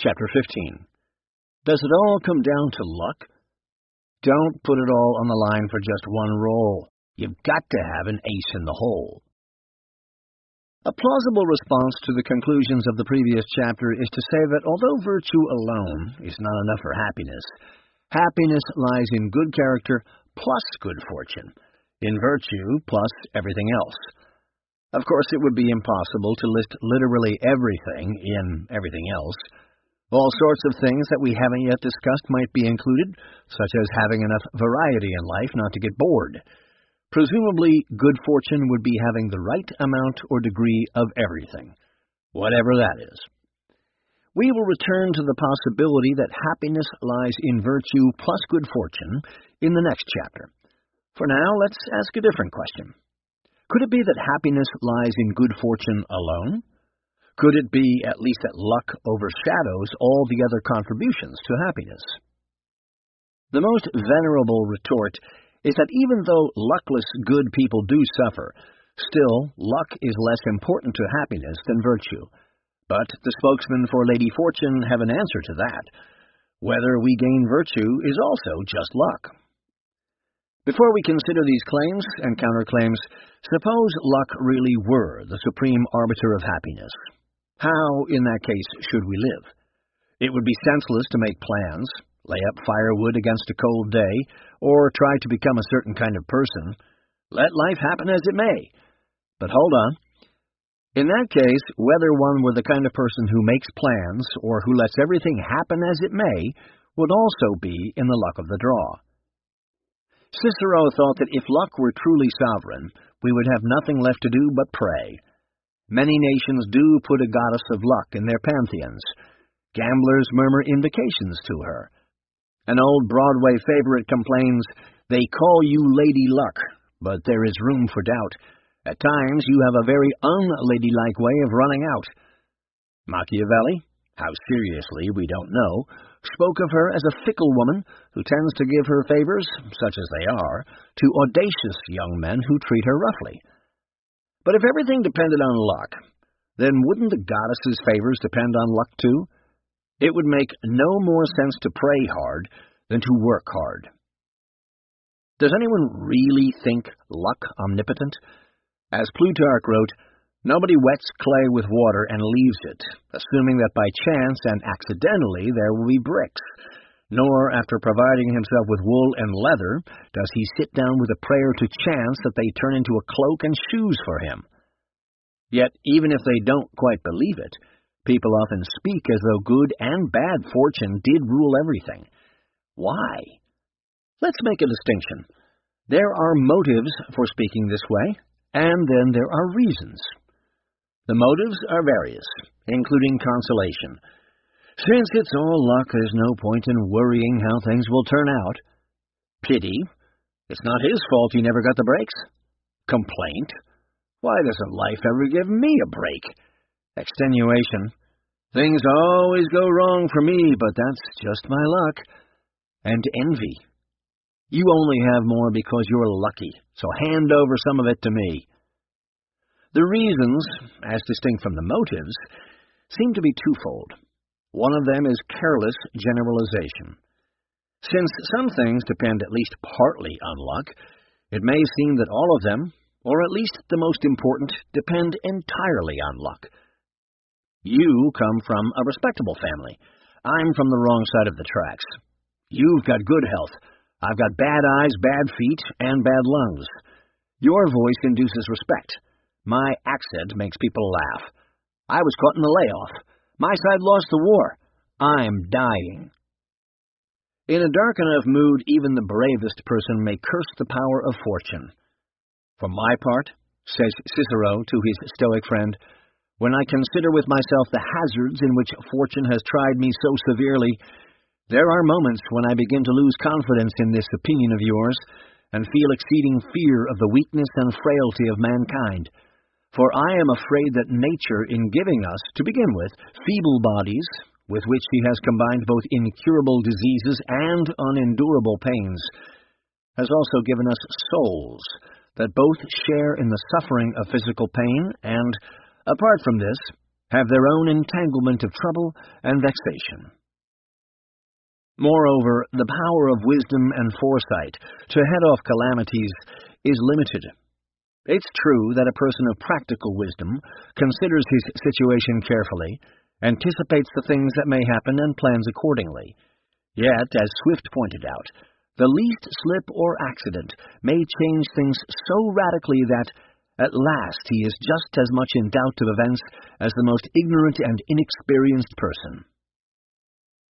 Chapter 15. Does it all come down to luck? Don't put it all on the line for just one roll. You've got to have an ace in the hole. A plausible response to the conclusions of the previous chapter is to say that although virtue alone is not enough for happiness, happiness lies in good character plus good fortune, in virtue plus everything else. Of course, it would be impossible to list literally everything in everything else. All sorts of things that we haven't yet discussed might be included, such as having enough variety in life not to get bored. Presumably, good fortune would be having the right amount or degree of everything, whatever that is. We will return to the possibility that happiness lies in virtue plus good fortune in the next chapter. For now, let's ask a different question. Could it be that happiness lies in good fortune alone? Could it be at least that luck overshadows all the other contributions to happiness? The most venerable retort is that even though luckless good people do suffer, still luck is less important to happiness than virtue. But the spokesmen for Lady Fortune have an answer to that. Whether we gain virtue is also just luck. Before we consider these claims and counterclaims, suppose luck really were the supreme arbiter of happiness. How, in that case, should we live? It would be senseless to make plans, lay up firewood against a cold day, or try to become a certain kind of person. Let life happen as it may. But hold on. In that case, whether one were the kind of person who makes plans or who lets everything happen as it may would also be in the luck of the draw. Cicero thought that if luck were truly sovereign, we would have nothing left to do but pray. Many nations do put a goddess of luck in their pantheons. Gamblers murmur invocations to her. An old Broadway favorite complains, "They call you Lady Luck, but there is room for doubt. At times you have a very unladylike way of running out." Machiavelli, how seriously we don't know, spoke of her as a fickle woman who tends to give her favors, such as they are, to audacious young men who treat her roughly. But if everything depended on luck, then wouldn't the goddess's favors depend on luck too? It would make no more sense to pray hard than to work hard. Does anyone really think luck omnipotent? As Plutarch wrote, nobody wets clay with water and leaves it, assuming that by chance and accidentally there will be bricks. Nor, after providing himself with wool and leather, does he sit down with a prayer to chance that they turn into a cloak and shoes for him. Yet, even if they don't quite believe it, people often speak as though good and bad fortune did rule everything. Why? Let's make a distinction. There are motives for speaking this way, and then there are reasons. The motives are various, including consolation. Since it's all luck, there's no point in worrying how things will turn out. Pity. It's not his fault he never got the breaks. Complaint. Why doesn't life ever give me a break? Extenuation. Things always go wrong for me, but that's just my luck. And envy. You only have more because you're lucky, so hand over some of it to me. The reasons, as distinct from the motives, seem to be twofold. One of them is careless generalization. Since some things depend at least partly on luck, it may seem that all of them, or at least the most important, depend entirely on luck. You come from a respectable family. I'm from the wrong side of the tracks. You've got good health. I've got bad eyes, bad feet, and bad lungs. Your voice induces respect. My accent makes people laugh. I was caught in the layoff. My side lost the war. I'm dying. In a dark enough mood, even the bravest person may curse the power of fortune. For my part, says Cicero to his Stoic friend, when I consider with myself the hazards in which fortune has tried me so severely, there are moments when I begin to lose confidence in this opinion of yours, and feel exceeding fear of the weakness and frailty of mankind. For I am afraid that nature, in giving us, to begin with, feeble bodies, with which she has combined both incurable diseases and unendurable pains, has also given us souls that both share in the suffering of physical pain and, apart from this, have their own entanglement of trouble and vexation. Moreover, the power of wisdom and foresight to head off calamities is limited. It's true that a person of practical wisdom considers his situation carefully, anticipates the things that may happen, and plans accordingly. Yet, as Swift pointed out, the least slip or accident may change things so radically that, at last, he is just as much in doubt of events as the most ignorant and inexperienced person.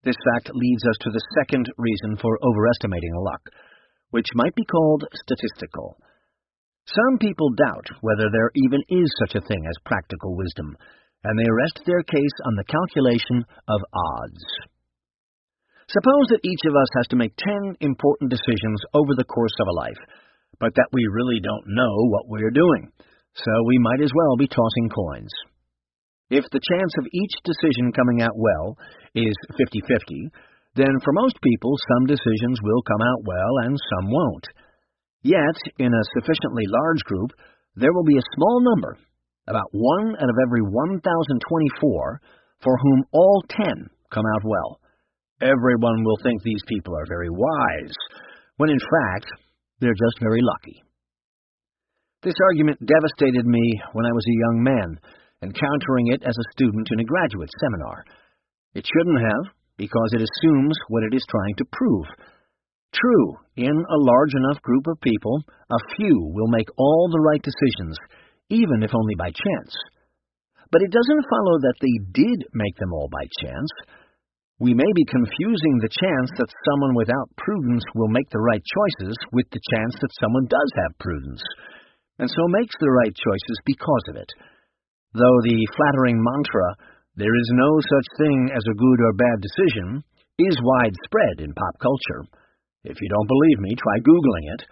This fact leads us to the second reason for overestimating luck, which might be called statistical. Some people doubt whether there even is such a thing as practical wisdom, and they rest their case on the calculation of odds. Suppose that each of us has to make 10 important decisions over the course of a life, but that we really don't know what we're doing, so we might as well be tossing coins. If the chance of each decision coming out well is 50-50, then for most people some decisions will come out well and some won't. Yet, in a sufficiently large group, there will be a small number, about 1 out of every 1,024, for whom all 10 come out well. Everyone will think these people are very wise, when in fact, they're just very lucky. This argument devastated me when I was a young man, encountering it as a student in a graduate seminar. It shouldn't have, because it assumes what it is trying to prove. True, in a large enough group of people, a few will make all the right decisions, even if only by chance. But it doesn't follow that they did make them all by chance. We may be confusing the chance that someone without prudence will make the right choices with the chance that someone does have prudence, and so makes the right choices because of it. Though the flattering mantra, "There is no such thing as a good or bad decision," is widespread in pop culture. If you don't believe me, try Googling it.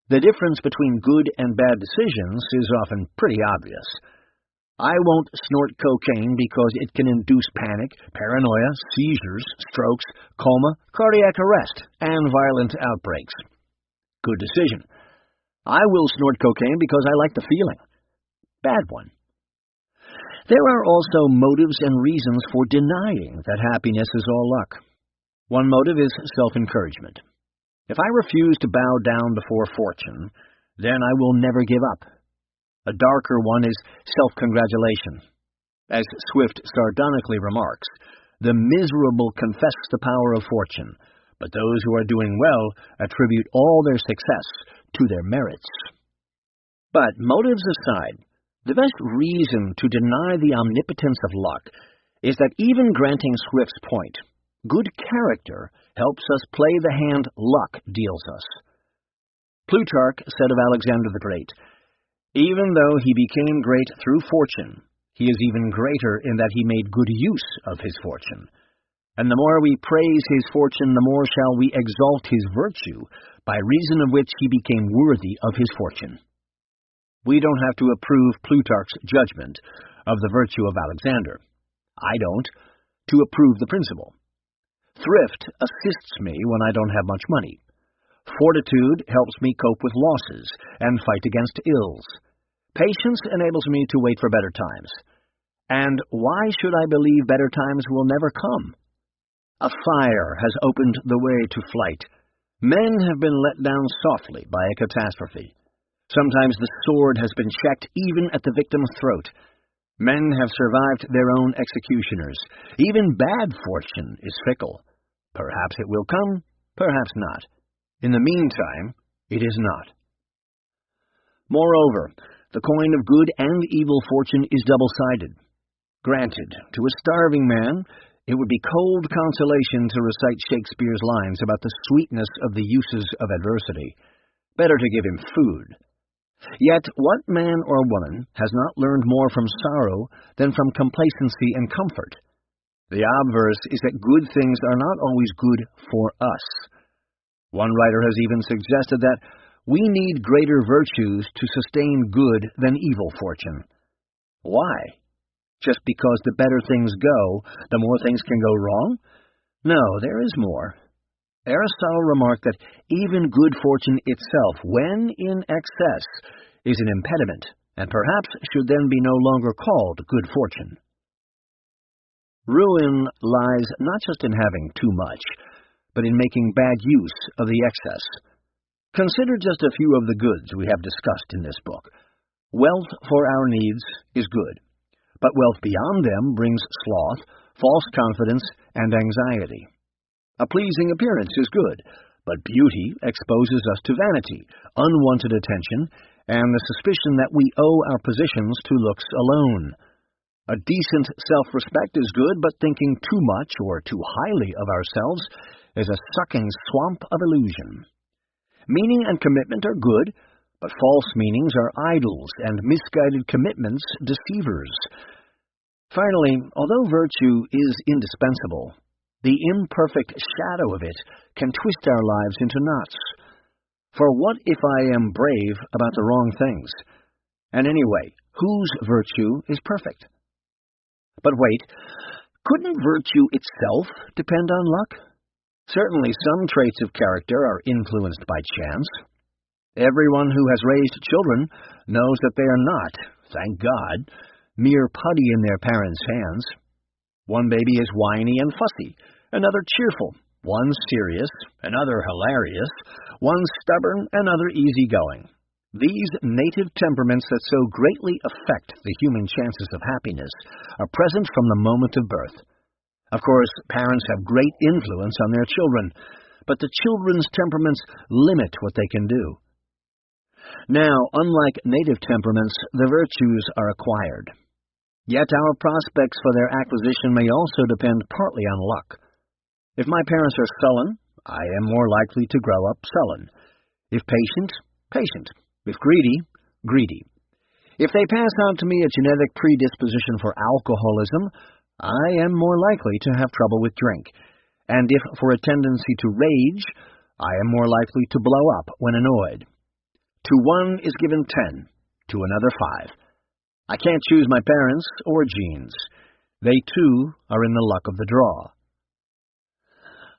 The difference between good and bad decisions is often pretty obvious. I won't snort cocaine because it can induce panic, paranoia, seizures, strokes, coma, cardiac arrest, and violent outbreaks. Good decision. I will snort cocaine because I like the feeling. Bad one. There are also motives and reasons for denying that happiness is all luck. One motive is self-encouragement. If I refuse to bow down before fortune, then I will never give up. A darker one is self-congratulation. As Swift sardonically remarks, the miserable confess the power of fortune, but those who are doing well attribute all their success to their merits. But motives aside, the best reason to deny the omnipotence of luck is that even granting Swift's point, good character helps us play the hand luck deals us. Plutarch said of Alexander the Great, "Even though he became great through fortune, he is even greater in that he made good use of his fortune. And the more we praise his fortune, the more shall we exalt his virtue, by reason of which he became worthy of his fortune." We don't have to approve Plutarch's judgment of the virtue of Alexander. I don't, to approve the principle. Thrift assists me when I don't have much money. Fortitude helps me cope with losses and fight against ills. Patience enables me to wait for better times. And why should I believe better times will never come? A fire has opened the way to flight. Men have been let down softly by a catastrophe. Sometimes the sword has been checked even at the victim's throat. Men have survived their own executioners. Even bad fortune is fickle. Perhaps it will come, perhaps not. In the meantime, it is not. Moreover, the coin of good and evil fortune is double-sided. Granted, to a starving man, it would be cold consolation to recite Shakespeare's lines about the sweetness of the uses of adversity. Better to give him food. Yet what man or woman has not learned more from sorrow than from complacency and comfort? The obverse is that good things are not always good for us. One writer has even suggested that we need greater virtues to sustain good than evil fortune. Why? Just because the better things go, the more things can go wrong? No, there is more. Aristotle remarked that even good fortune itself, when in excess, is an impediment, and perhaps should then be no longer called good fortune. Ruin lies not just in having too much, but in making bad use of the excess. Consider just a few of the goods we have discussed in this book. Wealth for our needs is good, but wealth beyond them brings sloth, false confidence, and anxiety. A pleasing appearance is good, but beauty exposes us to vanity, unwanted attention, and the suspicion that we owe our positions to looks alone. A decent self-respect is good, but thinking too much or too highly of ourselves is a sucking swamp of illusion. Meaning and commitment are good, but false meanings are idols, and misguided commitments deceivers. Finally, although virtue is indispensable, the imperfect shadow of it can twist our lives into knots. For what if I am brave about the wrong things? And anyway, whose virtue is perfect? But wait, couldn't virtue itself depend on luck? Certainly some traits of character are influenced by chance. Everyone who has raised children knows that they are not, thank God, mere putty in their parents' hands. One baby is whiny and fussy, another cheerful, one serious, another hilarious, one stubborn, another easygoing. These native temperaments that so greatly affect the human chances of happiness are present from the moment of birth. Of course, parents have great influence on their children, but the children's temperaments limit what they can do. Now, unlike native temperaments, the virtues are acquired. Yet our prospects for their acquisition may also depend partly on luck. If my parents are sullen, I am more likely to grow up sullen. If patient, patient. If greedy, greedy. If they pass on to me a genetic predisposition for alcoholism, I am more likely to have trouble with drink. And if for a tendency to rage, I am more likely to blow up when annoyed. To one is given 10, to another 5. I can't choose my parents or genes. They, too, are in the luck of the draw.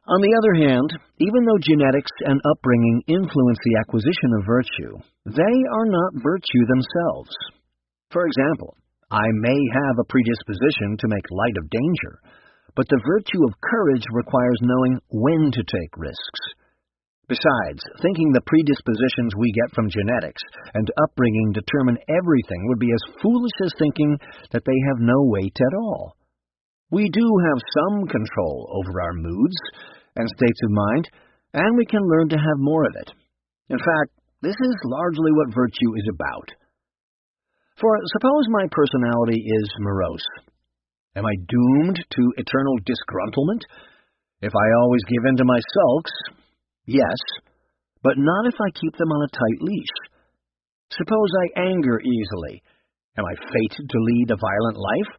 On the other hand, even though genetics and upbringing influence the acquisition of virtue, they are not virtue themselves. For example, I may have a predisposition to make light of danger, but the virtue of courage requires knowing when to take risks. Besides, thinking the predispositions we get from genetics and upbringing determine everything would be as foolish as thinking that they have no weight at all. We do have some control over our moods and states of mind, and we can learn to have more of it. In fact, this is largely what virtue is about. For suppose my personality is morose. Am I doomed to eternal disgruntlement? If I always give in to my sulks, yes, but not if I keep them on a tight leash. Suppose I anger easily. Am I fated to lead a violent life?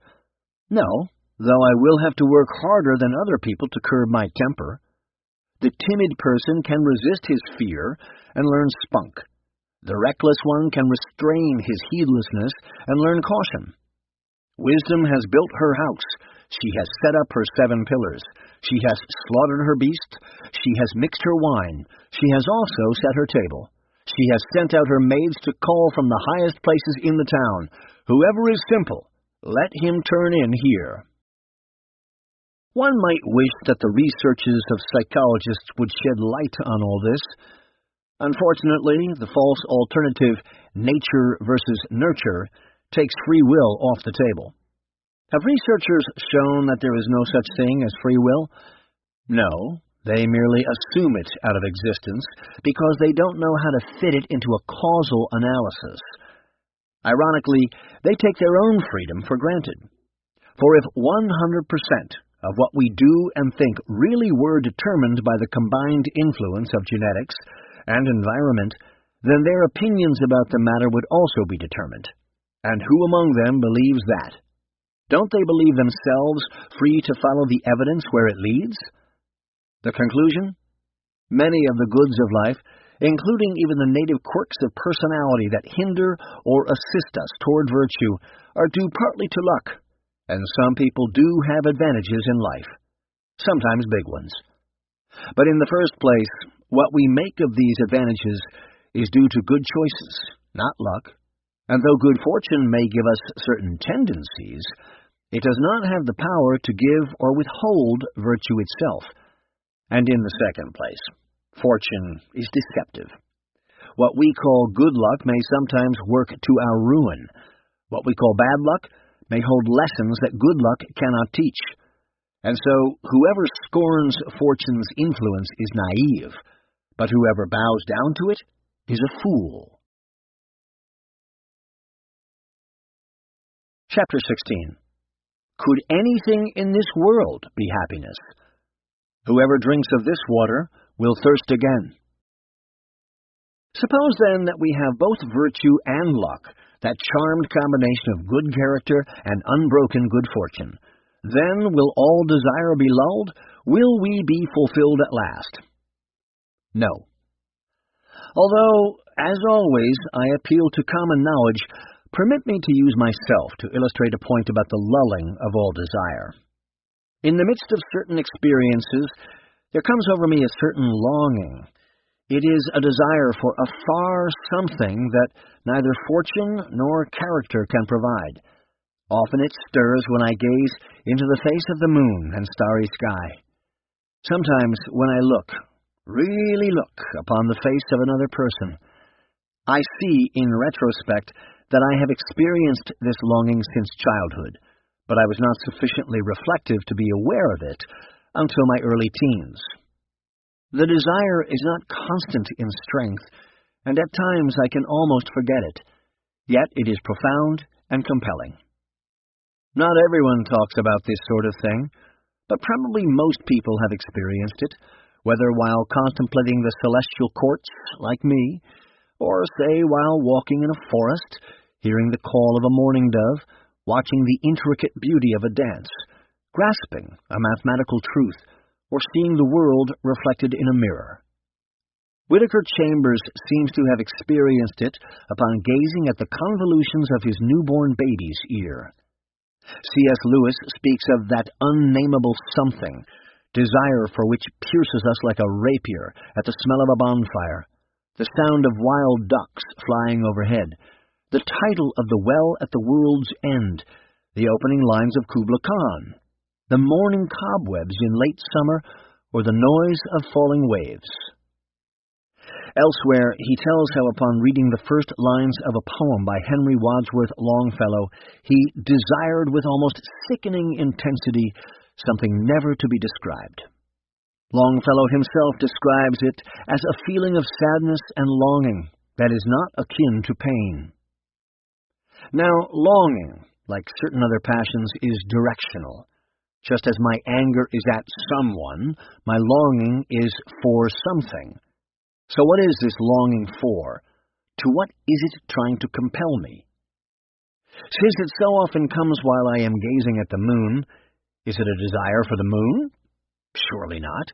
No, though I will have to work harder than other people to curb my temper. The timid person can resist his fear and learn spunk. The reckless one can restrain his heedlessness and learn caution. Wisdom has built her house. She has set up her 7 pillars. She has slaughtered her beast. She has mixed her wine. She has also set her table. She has sent out her maids to call from the highest places in the town. Whoever is simple, let him turn in here. One might wish that the researches of psychologists would shed light on all this. Unfortunately, the false alternative, nature versus nurture, takes free will off the table. Have researchers shown that there is no such thing as free will? No, they merely assume it out of existence because they don't know how to fit it into a causal analysis. Ironically, they take their own freedom for granted. For if 100% of what we do and think really were determined by the combined influence of genetics and environment, then their opinions about the matter would also be determined. And who among them believes that? Don't they believe themselves free to follow the evidence where it leads? The conclusion? Many of the goods of life, including even the native quirks of personality that hinder or assist us toward virtue, are due partly to luck, and some people do have advantages in life, sometimes big ones. But in the first place, what we make of these advantages is due to good choices, not luck. And though good fortune may give us certain tendencies, It does not have the power to give or withhold virtue itself. And in the second place, fortune is deceptive. What we call good luck may sometimes work to our ruin. What we call bad luck may hold lessons that good luck cannot teach. And so, whoever scorns fortune's influence is naive, but whoever bows down to it is a fool. Chapter 16. Could anything in this world be happiness? Whoever drinks of this water will thirst again. Suppose then that we have both virtue and luck, that charmed combination of good character and unbroken good fortune. Then will all desire be lulled? Will we be fulfilled at last? No. Although, as always, I appeal to common knowledge, permit me to use myself to illustrate a point about the lulling of all desire. In the midst of certain experiences, there comes over me a certain longing. It is a desire for a far something that neither fortune nor character can provide. Often it stirs when I gaze into the face of the moon and starry sky. Sometimes when I look, really look, upon the face of another person, I see, in retrospect, that I have experienced this longing since childhood, but I was not sufficiently reflective to be aware of it until my early teens. The desire is not constant in strength, and at times I can almost forget it, yet it is profound and compelling. Not everyone talks about this sort of thing, but probably most people have experienced it, whether while contemplating the celestial courts, like me, or, say, while walking in a forest, hearing the call of a mourning dove, watching the intricate beauty of a dance, grasping a mathematical truth, or seeing the world reflected in a mirror. Whittaker Chambers seems to have experienced it upon gazing at the convolutions of his newborn baby's ear. C.S. Lewis speaks of that unnameable something, desire for which pierces us like a rapier at the smell of a bonfire, the sound of wild ducks flying overhead, the title of the well at the world's end, the opening lines of Kubla Khan, the morning cobwebs in late summer, or the noise of falling waves. Elsewhere, he tells how upon reading the first lines of a poem by Henry Wadsworth Longfellow, he desired with almost sickening intensity something never to be described. Longfellow himself describes it as a feeling of sadness and longing that is not akin to pain. Now, longing, like certain other passions, is directional. Just as my anger is at someone, my longing is for something. So what is this longing for? To what is it trying to compel me? Since it so often comes while I am gazing at the moon, is it a desire for the moon? Surely not.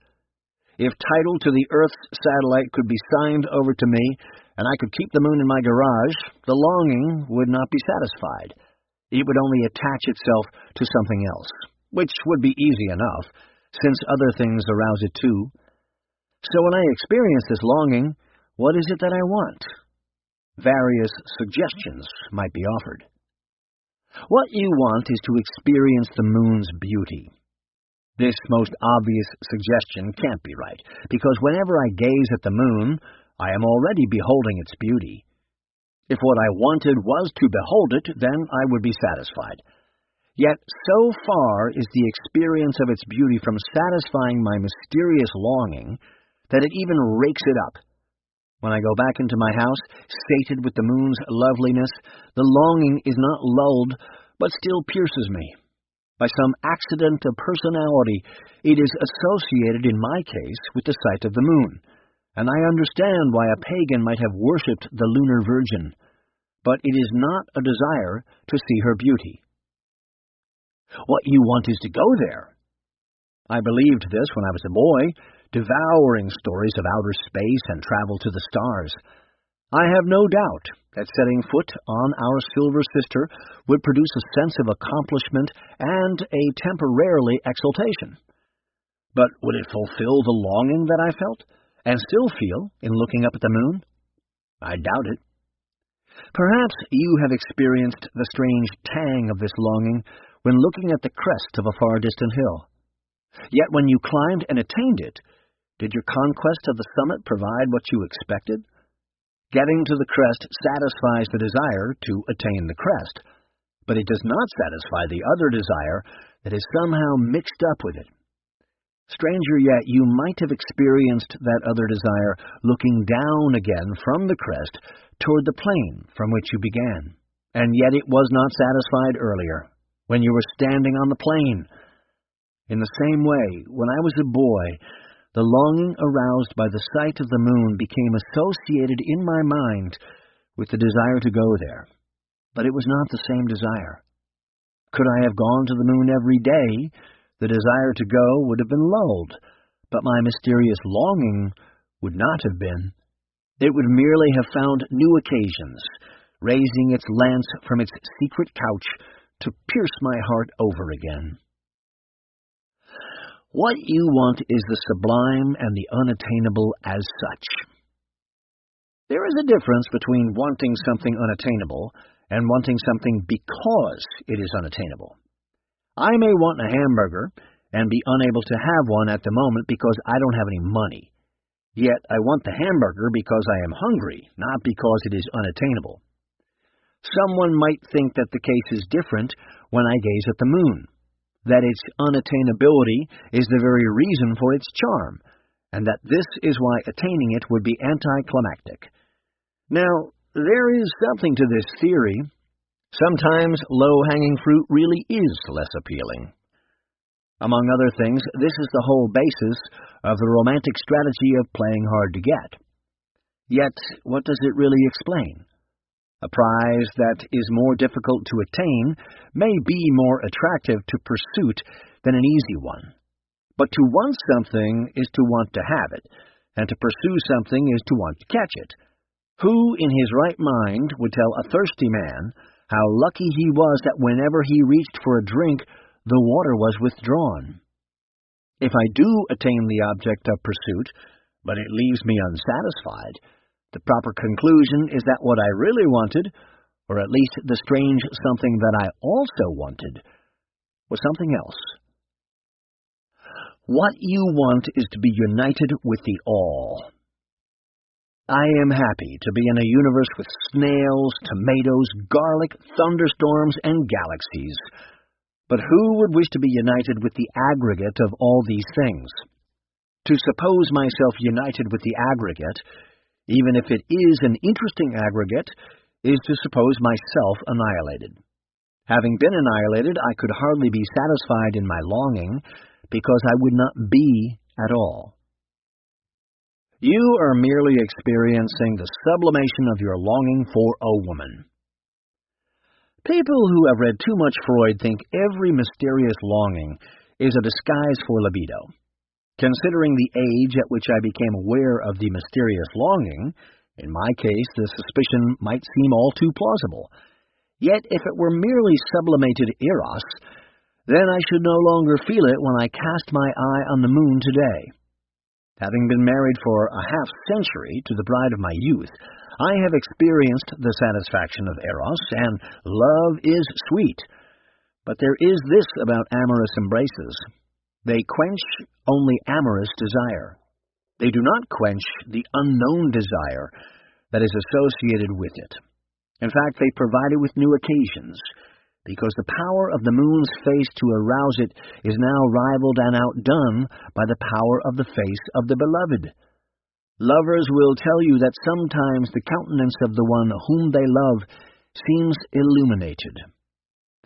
If title to the Earth's satellite could be signed over to me, and I could keep the moon in my garage, the longing would not be satisfied. It would only attach itself to something else, which would be easy enough, since other things arouse it too. So when I experience this longing, what is it that I want? Various suggestions might be offered. What you want is to experience the moon's beauty. This most obvious suggestion can't be right, because whenever I gaze at the moon, I am already beholding its beauty. If what I wanted was to behold it, then I would be satisfied. Yet so far is the experience of its beauty from satisfying my mysterious longing that it even rakes it up. When I go back into my house, sated with the moon's loveliness, the longing is not lulled, but still pierces me. By some accident of personality, it is associated in my case with the sight of the moon, and I understand why a pagan might have worshipped the lunar virgin, but it is not a desire to see her beauty. What you want is to go there. I believed this when I was a boy, devouring stories of outer space and travel to the stars. I have no doubt that setting foot on our silver sister would produce a sense of accomplishment and a temporarily exultation. But would it fulfill the longing that I felt, and still feel, in looking up at the moon? I doubt it. Perhaps you have experienced the strange tang of this longing when looking at the crest of a far-distant hill. Yet when you climbed and attained it, did your conquest of the summit provide what you expected? Getting to the crest satisfies the desire to attain the crest, but it does not satisfy the other desire that is somehow mixed up with it. Stranger yet, you might have experienced that other desire looking down again from the crest toward the plain from which you began, and yet it was not satisfied earlier, when you were standing on the plain. In the same way, when I was a boy, the longing aroused by the sight of the moon became associated in my mind with the desire to go there, but it was not the same desire. Could I have gone to the moon every day, the desire to go would have been lulled, but my mysterious longing would not have been. It would merely have found new occasions, raising its lance from its secret couch to pierce my heart over again. What you want is the sublime and the unattainable as such. There is a difference between wanting something unattainable and wanting something because it is unattainable. I may want a hamburger and be unable to have one at the moment because I don't have any money. Yet I want the hamburger because I am hungry, not because it is unattainable. Someone might think that the case is different when I gaze at the moon, that its unattainability is the very reason for its charm, and that this is why attaining it would be anticlimactic. Now, there is something to this theory. Sometimes low-hanging fruit really is less appealing. Among other things, this is the whole basis of the romantic strategy of playing hard to get. Yet, what does it really explain? A prize that is more difficult to attain may be more attractive to pursuit than an easy one. But to want something is to want to have it, and to pursue something is to want to catch it. Who in his right mind would tell a thirsty man how lucky he was that whenever he reached for a drink, the water was withdrawn? If I do attain the object of pursuit, but it leaves me unsatisfied, the proper conclusion is that what I really wanted, or at least the strange something that I also wanted, was something else. What you want is to be united with the all. I am happy to be in a universe with snails, tomatoes, garlic, thunderstorms, and galaxies. But who would wish to be united with the aggregate of all these things? To suppose myself united with the aggregate, even if it is an interesting aggregate, is to suppose myself annihilated. Having been annihilated, I could hardly be satisfied in my longing, because I would not be at all. You are merely experiencing the sublimation of your longing for a woman. People who have read too much Freud think every mysterious longing is a disguise for libido. Considering the age at which I became aware of the mysterious longing, in my case the suspicion might seem all too plausible. Yet if it were merely sublimated eros, then I should no longer feel it when I cast my eye on the moon today. Having been married for a half-century to the bride of my youth, I have experienced the satisfaction of eros, and love is sweet. But there is this about amorous embraces. They quench only amorous desire. They do not quench the unknown desire that is associated with it. In fact, they provide it with new occasions, because the power of the moon's face to arouse it is now rivaled and outdone by the power of the face of the beloved. Lovers will tell you that sometimes the countenance of the one whom they love seems illuminated.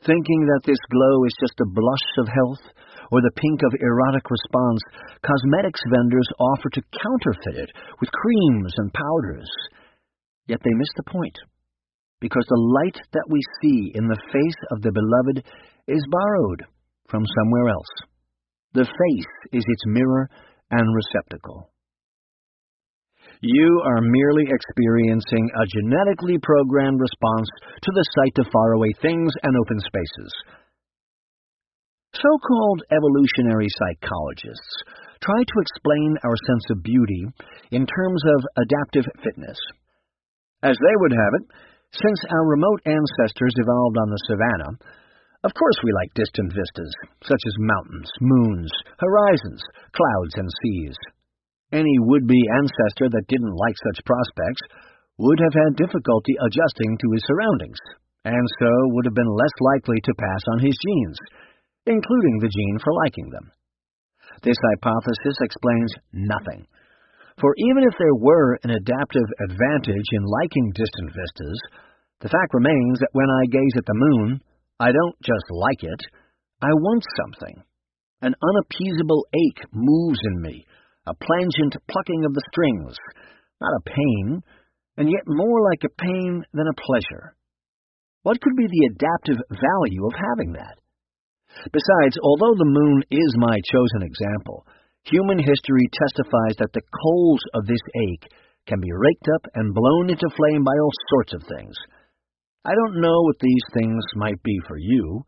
Thinking that this glow is just a blush of health or the pink of erotic response, cosmetics vendors offer to counterfeit it with creams and powders. Yet they miss the point, because the light that we see in the face of the beloved is borrowed from somewhere else. The face is its mirror and receptacle. You are merely experiencing a genetically programmed response to the sight of faraway things and open spaces. So-called evolutionary psychologists try to explain our sense of beauty in terms of adaptive fitness. As they would have it, Since our remote ancestors evolved on the savannah, of course we like distant vistas, such as mountains, moons, horizons, clouds, and seas. Any would-be ancestor that didn't like such prospects would have had difficulty adjusting to his surroundings, and so would have been less likely to pass on his genes, including the gene for liking them. This hypothesis explains nothing, for even if there were an adaptive advantage in liking distant vistas, the fact remains that when I gaze at the moon, I don't just like it, I want something. An unappeasable ache moves in me, a plangent plucking of the strings, not a pain, and yet more like a pain than a pleasure. What could be the adaptive value of having that? Besides, although the moon is my chosen example, human history testifies that the coals of this ache can be raked up and blown into flame by all sorts of things. I don't know what these things might be for you.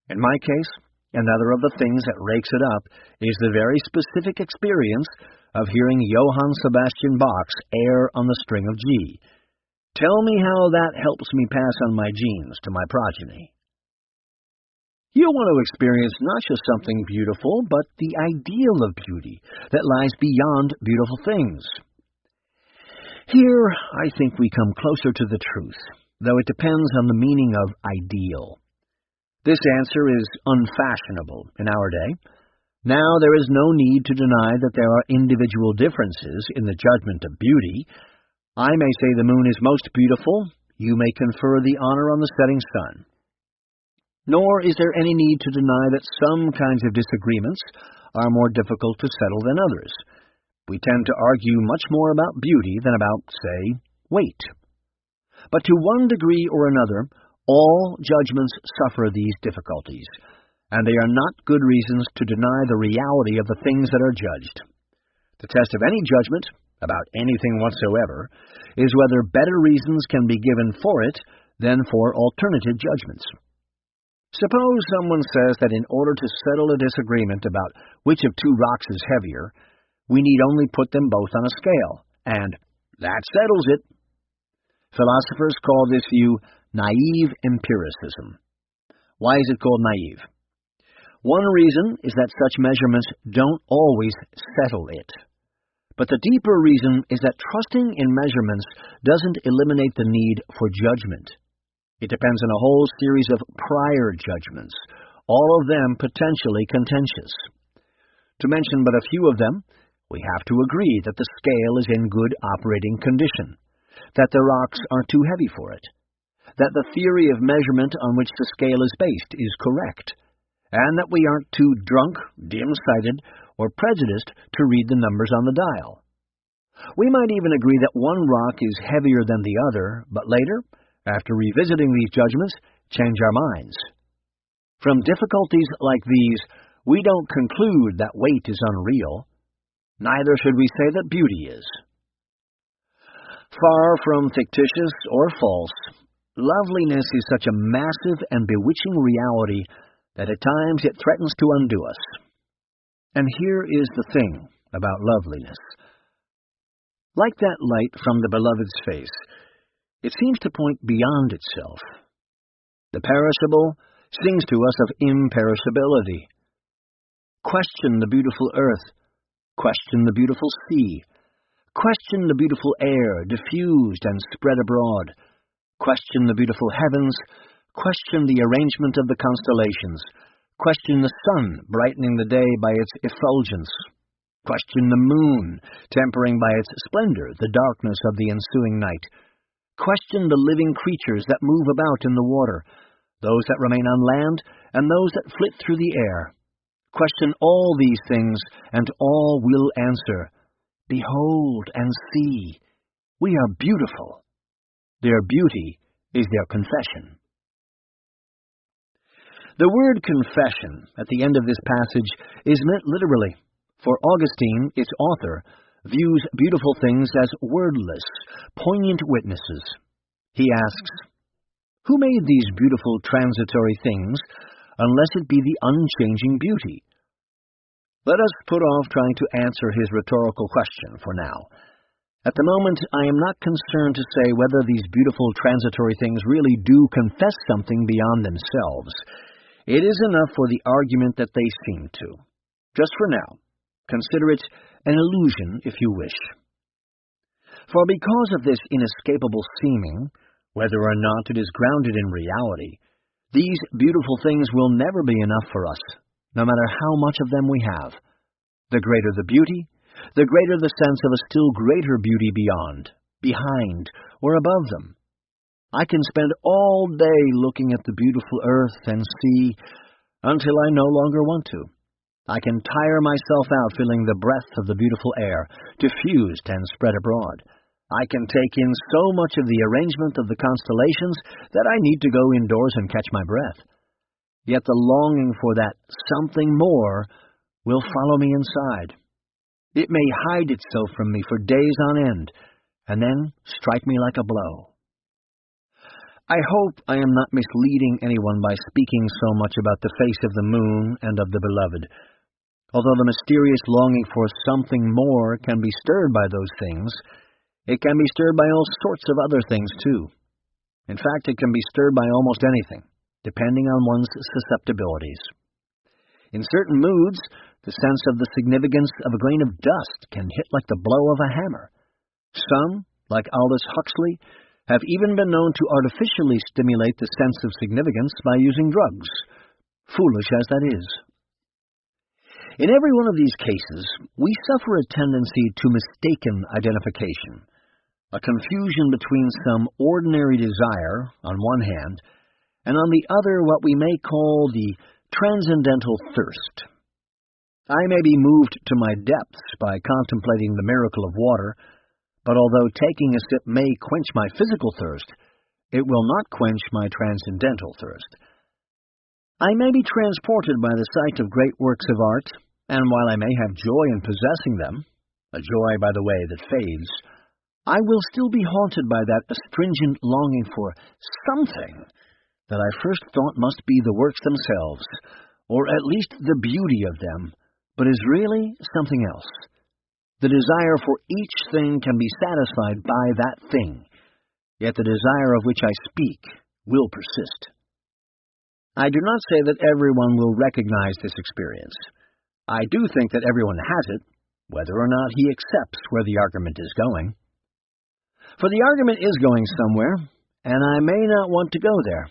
In my case, another of the things that rakes it up is the very specific experience of hearing Johann Sebastian Bach's Air on the String of G. Tell me how that helps me pass on my genes to my progeny. You'll want to experience not just something beautiful, but the ideal of beauty that lies beyond beautiful things. Here, I think we come closer to the truth, though it depends on the meaning of ideal. This answer is unfashionable in our day. Now there is no need to deny that there are individual differences in the judgment of beauty. I may say the moon is most beautiful, you may confer the honor on the setting sun. Nor is there any need to deny that some kinds of disagreements are more difficult to settle than others. We tend to argue much more about beauty than about, say, weight. But to one degree or another, all judgments suffer these difficulties, and they are not good reasons to deny the reality of the things that are judged. The test of any judgment, about anything whatsoever, is whether better reasons can be given for it than for alternative judgments. Suppose someone says that in order to settle a disagreement about which of two rocks is heavier, we need only put them both on a scale, and that settles it. Philosophers call this view naive empiricism. Why is it called naive? One reason is that such measurements don't always settle it. But the deeper reason is that trusting in measurements doesn't eliminate the need for judgment. It depends on a whole series of prior judgments, all of them potentially contentious. To mention but a few of them, we have to agree that the scale is in good operating condition, that the rocks are too heavy for it, that the theory of measurement on which the scale is based is correct, and that we aren't too drunk, dim-sighted, or prejudiced to read the numbers on the dial. We might even agree that one rock is heavier than the other, but later, after revisiting these judgments, change our minds. From difficulties like these, we don't conclude that weight is unreal. Neither should we say that beauty is. Far from fictitious or false, loveliness is such a massive and bewitching reality that at times it threatens to undo us. And here is the thing about loveliness. Like that light from the beloved's face, it seems to point beyond itself. The perishable sings to us of imperishability. Question the beautiful earth. Question the beautiful sea. Question the beautiful air, diffused and spread abroad. Question the beautiful heavens. Question the arrangement of the constellations. Question the sun, brightening the day by its effulgence. Question the moon, tempering by its splendor the darkness of the ensuing night. Question the living creatures that move about in the water, those that remain on land, and those that flit through the air. Question all these things, and all will answer, Behold and see, we are beautiful. Their beauty is their confession. The word confession at the end of this passage is meant literally, for Augustine, its author, views beautiful things as wordless, poignant witnesses. He asks, who made these beautiful transitory things, unless it be the unchanging beauty? Let us put off trying to answer his rhetorical question for now, At the moment, I am not concerned to say whether these beautiful transitory things really do confess something beyond themselves. It is enough for the argument that they seem to. Just for now, consider it an illusion if you wish. For because of this inescapable seeming, whether or not it is grounded in reality, these beautiful things will never be enough for us, no matter how much of them we have. The greater the beauty, the greater the sense of a still greater beauty beyond, behind, or above them. I can spend all day looking at the beautiful earth and sea until I no longer want to. I can tire myself out feeling the breath of the beautiful air, diffused and spread abroad. I can take in so much of the arrangement of the constellations that I need to go indoors and catch my breath. Yet the longing for that something more will follow me inside. It may hide itself from me for days on end, and then strike me like a blow. I hope I am not misleading anyone by speaking so much about the face of the moon and of the beloved. Although the mysterious longing for something more can be stirred by those things, it can be stirred by all sorts of other things too. In fact, it can be stirred by almost anything, depending on one's susceptibilities. In certain moods, the sense of the significance of a grain of dust can hit like the blow of a hammer. Some, like Aldous Huxley, have even been known to artificially stimulate the sense of significance by using drugs, foolish as that is. In every one of these cases, we suffer a tendency to mistaken identification, a confusion between some ordinary desire, on one hand, and on the other what we may call the transcendental thirst. I may be moved to my depths by contemplating the miracle of water, but although taking a sip may quench my physical thirst, it will not quench my transcendental thirst. I may be transported by the sight of great works of art, and while I may have joy in possessing them, a joy, by the way, that fades, I will still be haunted by that astringent longing for something that I first thought must be the works themselves, or at least the beauty of them, but is really something else. The desire for each thing can be satisfied by that thing, yet the desire of which I speak will persist. I do not say that everyone will recognize this experience. I do think that everyone has it, whether or not he accepts where the argument is going. For the argument is going somewhere, and I may not want to go there.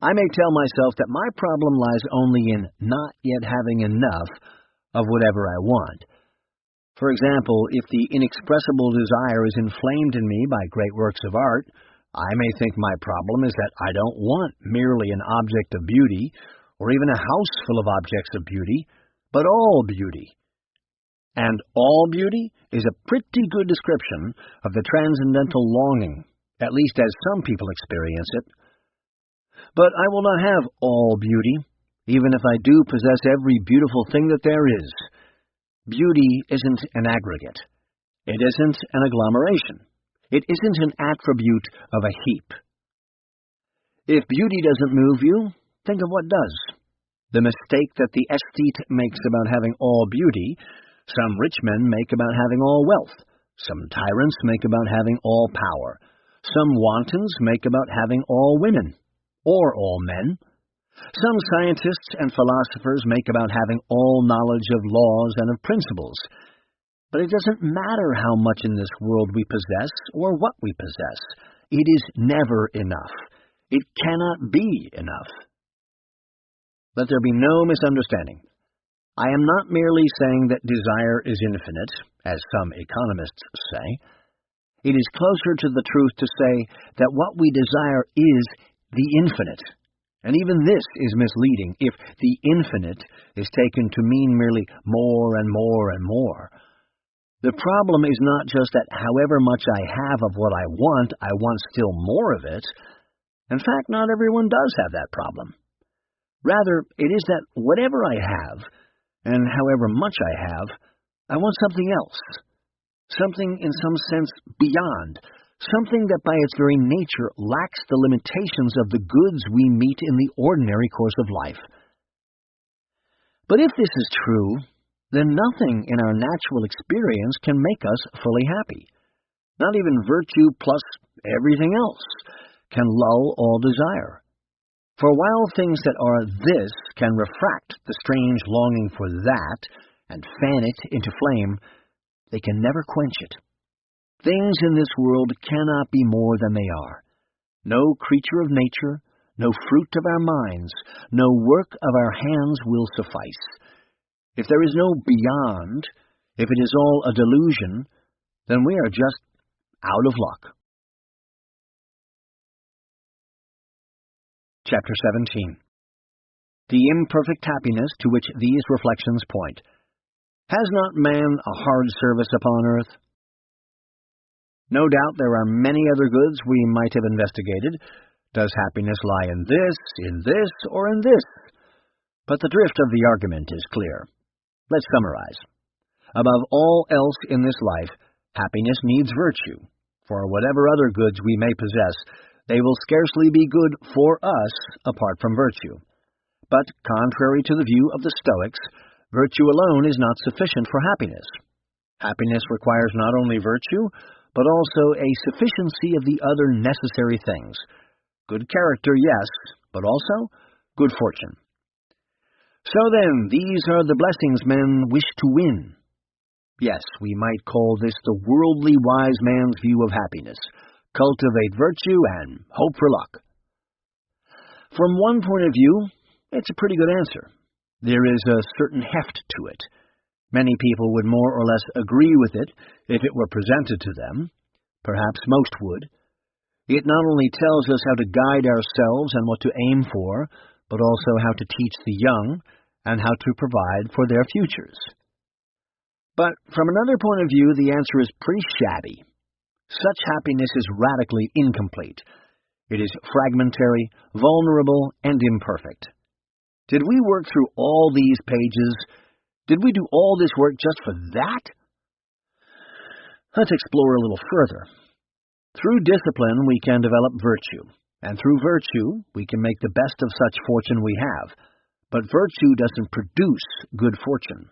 I may tell myself that my problem lies only in not yet having enough of whatever I want. For example, if the inexpressible desire is inflamed in me by great works of art, I may think my problem is that I don't want merely an object of beauty, or even a house full of objects of beauty, but all beauty. And all beauty is a pretty good description of the transcendental longing, at least as some people experience it. But I will not have all beauty, even if I do possess every beautiful thing that there is. Beauty isn't an aggregate. It isn't an agglomeration. It isn't an attribute of a heap. If beauty doesn't move you, think of what does. The mistake that the aesthete makes about having all beauty, some rich men make about having all wealth, some tyrants make about having all power, some wantons make about having all women, or all men. Some scientists and philosophers make about having all knowledge of laws and of principles. But it doesn't matter how much in this world we possess or what we possess. It is never enough. It cannot be enough. Let there be no misunderstanding. I am not merely saying that desire is infinite, as some economists say. It is closer to the truth to say that what we desire is the infinite. And even this is misleading if the infinite is taken to mean merely more and more and more. The problem is not just that however much I have of what I want still more of it. In fact, not everyone does have that problem. Rather, it is that whatever I have, and however much I want something else. Something in some sense beyond. Something that by its very nature lacks the limitations of the goods we meet in the ordinary course of life. But if this is true, then nothing in our natural experience can make us fully happy. Not even virtue plus everything else can lull all desire. For while things that are this can refract the strange longing for that and fan it into flame, they can never quench it. Things in this world cannot be more than they are. No creature of nature, no fruit of our minds, no work of our hands will suffice. If there is no beyond, if it is all a delusion, then we are just out of luck. Chapter 17. The imperfect happiness to which these reflections point. Has not man a hard service upon earth? No doubt there are many other goods we might have investigated. Does happiness lie in this, or in this? But the drift of the argument is clear. Let's summarize. Above all else in this life, happiness needs virtue. For whatever other goods we may possess, they will scarcely be good for us apart from virtue. But, contrary to the view of the Stoics, virtue alone is not sufficient for happiness. Happiness requires not only virtue, but also a sufficiency of the other necessary things. Good character, yes, but also good fortune. So then, these are the blessings men wish to win. Yes, we might call this the worldly wise man's view of happiness. Cultivate virtue and hope for luck. From one point of view, it's a pretty good answer. There is a certain heft to it. Many people would more or less agree with it if it were presented to them. Perhaps most would. It not only tells us how to guide ourselves and what to aim for, but also how to teach the young and how to provide for their futures. But from another point of view, the answer is pretty shabby. Such happiness is radically incomplete. It is fragmentary, vulnerable, and imperfect. Did we work through all these pages? Did we do all this work just for that? Let's explore a little further. Through discipline, we can develop virtue, and through virtue, we can make the best of such fortune we have. But virtue doesn't produce good fortune.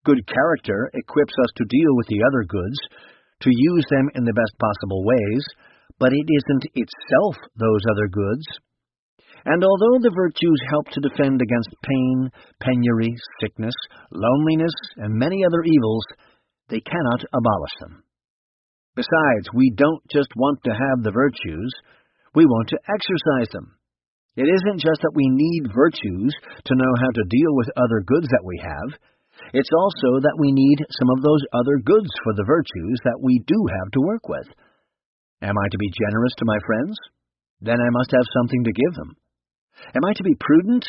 Good character equips us to deal with the other goods, to use them in the best possible ways, but it isn't itself those other goods. And although the virtues help to defend against pain, penury, sickness, loneliness, and many other evils, they cannot abolish them. Besides, we don't just want to have the virtues, we want to exercise them. It isn't just that we need virtues to know how to deal with other goods that we have. It's also that we need some of those other goods for the virtues that we do have to work with. Am I to be generous to my friends? Then I must have something to give them. Am I to be prudent?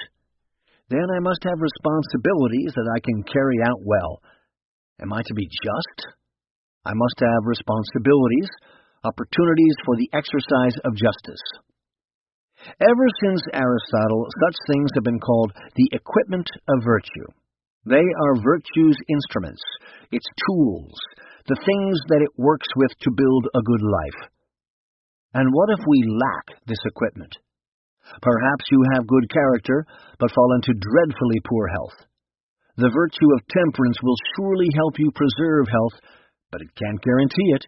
Then I must have responsibilities that I can carry out well. Am I to be just? I must have responsibilities, opportunities for the exercise of justice. Ever since Aristotle, such things have been called the equipment of virtue. They are virtue's instruments, its tools, the things that it works with to build a good life. And what if we lack this equipment? Perhaps you have good character, but fall into dreadfully poor health. The virtue of temperance will surely help you preserve health, but it can't guarantee it.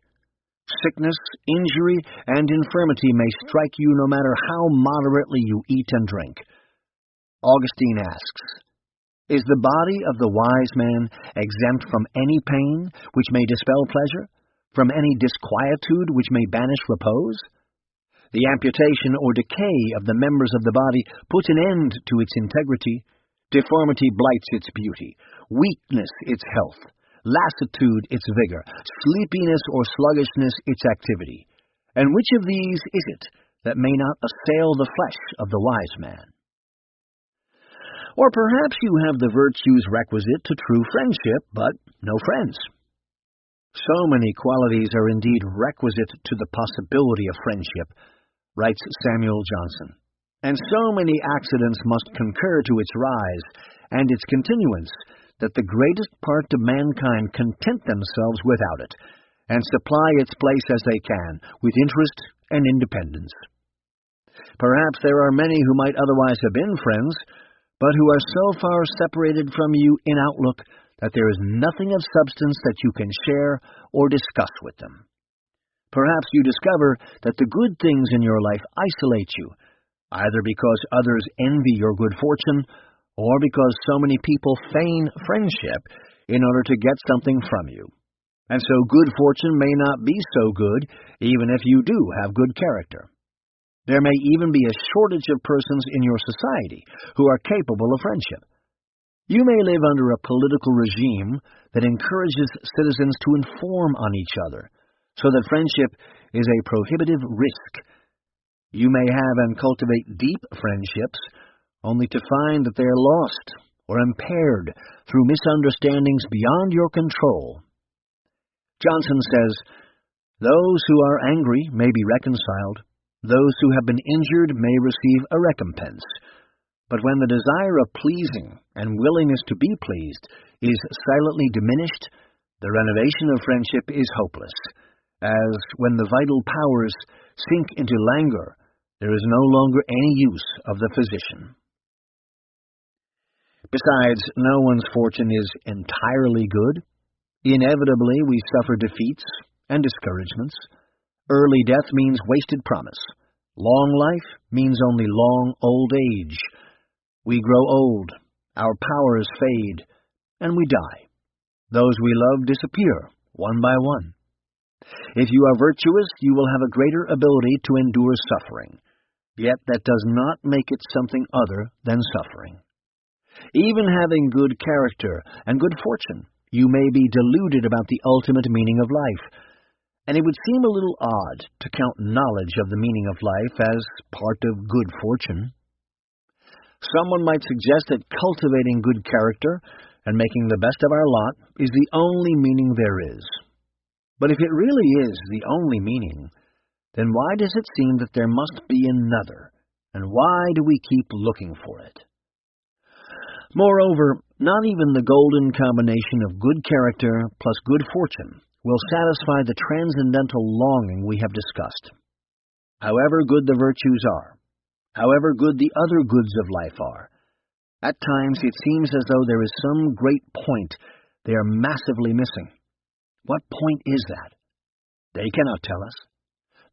Sickness, injury, and infirmity may strike you no matter how moderately you eat and drink. Augustine asks, is the body of the wise man exempt from any pain which may dispel pleasure, from any disquietude which may banish repose? The amputation or decay of the members of the body puts an end to its integrity. Deformity blights its beauty, weakness its health, lassitude its vigor, sleepiness or sluggishness its activity. And which of these is it that may not assail the flesh of the wise man? Or perhaps you have the virtues requisite to true friendship, but no friends. So many qualities are indeed requisite to the possibility of friendship, writes Samuel Johnson, and so many accidents must concur to its rise and its continuance that the greatest part of mankind content themselves without it, and supply its place as they can, with interest and independence. Perhaps there are many who might otherwise have been friends, but who are so far separated from you in outlook that there is nothing of substance that you can share or discuss with them. Perhaps you discover that the good things in your life isolate you, either because others envy your good fortune, or because so many people feign friendship in order to get something from you. And so good fortune may not be so good, even if you do have good character. There may even be a shortage of persons in your society who are capable of friendship. You may live under a political regime that encourages citizens to inform on each other, so that friendship is a prohibitive risk. You may have and cultivate deep friendships, only to find that they are lost or impaired through misunderstandings beyond your control. Johnson says, "Those who are angry may be reconciled. Those who have been injured may receive a recompense. But when the desire of pleasing and willingness to be pleased is silently diminished, the renovation of friendship is hopeless, as when the vital powers sink into languor, there is no longer any use of the physician." Besides, no one's fortune is entirely good. Inevitably, we suffer defeats and discouragements. Early death means wasted promise. Long life means only long old age. We grow old, our powers fade, and we die. Those we love disappear, one by one. If you are virtuous, you will have a greater ability to endure suffering. Yet that does not make it something other than suffering. Even having good character and good fortune, you may be deluded about the ultimate meaning of life, and it would seem a little odd to count knowledge of the meaning of life as part of good fortune. Someone might suggest that cultivating good character and making the best of our lot is the only meaning there is. But if it really is the only meaning, then why does it seem that there must be another, and why do we keep looking for it? Moreover, not even the golden combination of good character plus good fortune will satisfy the transcendental longing we have discussed. However good the virtues are, however good the other goods of life are, at times it seems as though there is some great point they are massively missing. What point is that? They cannot tell us.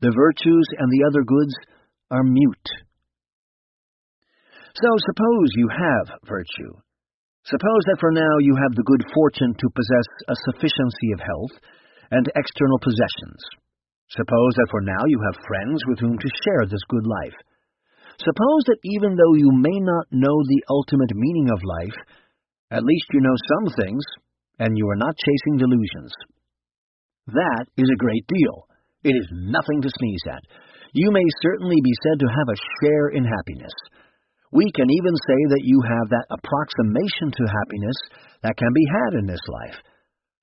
The virtues and the other goods are mute. So suppose you have virtue. Suppose that for now you have the good fortune to possess a sufficiency of health and external possessions. Suppose that for now you have friends with whom to share this good life. Suppose that even though you may not know the ultimate meaning of life, at least you know some things, and you are not chasing delusions. That is a great deal. It is nothing to sneeze at. You may certainly be said to have a share in happiness. We can even say that you have that approximation to happiness that can be had in this life.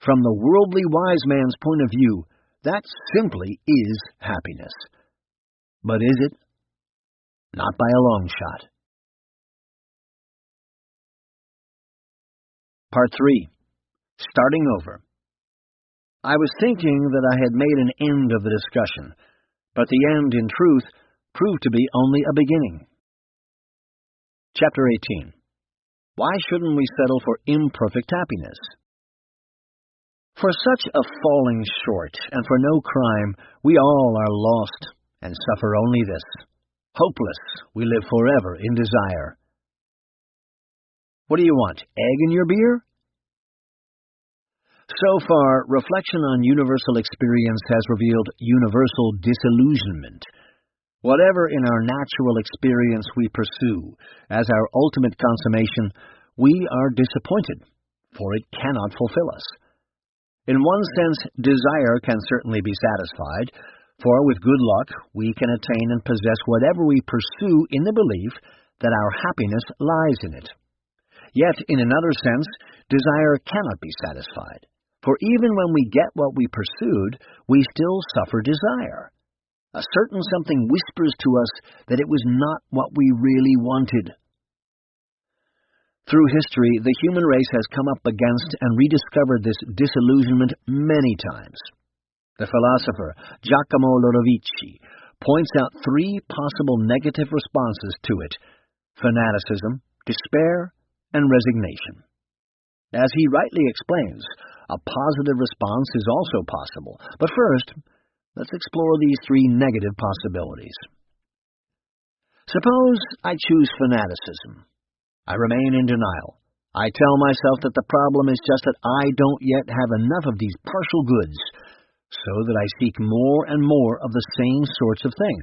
From the worldly wise man's point of view, that simply is happiness. But is it? Not by a long shot. Part 3. Starting over. I was thinking that I had made an end of the discussion, but the end, in truth, proved to be only a beginning. Chapter 18. Why shouldn't we settle for imperfect happiness? For such a falling short, and for no crime, we all are lost, and suffer only this. Hopeless, we live forever in desire. What do you want, egg in your beer? So far, reflection on universal experience has revealed universal disillusionment. Whatever in our natural experience we pursue as our ultimate consummation, we are disappointed, for it cannot fulfill us. In one sense, desire can certainly be satisfied, for with good luck we can attain and possess whatever we pursue in the belief that our happiness lies in it. Yet, in another sense, desire cannot be satisfied, for even when we get what we pursued, we still suffer desire. A certain something whispers to us that it was not what we really wanted. Through history, the human race has come up against and rediscovered this disillusionment many times. The philosopher Giacomo Lodovici points out 3 possible negative responses to it: fanaticism, despair, and resignation. As he rightly explains, a positive response is also possible, but first, Let's explore these three negative possibilities. Suppose I choose fanaticism. I remain in denial. I tell myself that the problem is just that I don't yet have enough of these partial goods, so that I seek more and more of the same sorts of thing.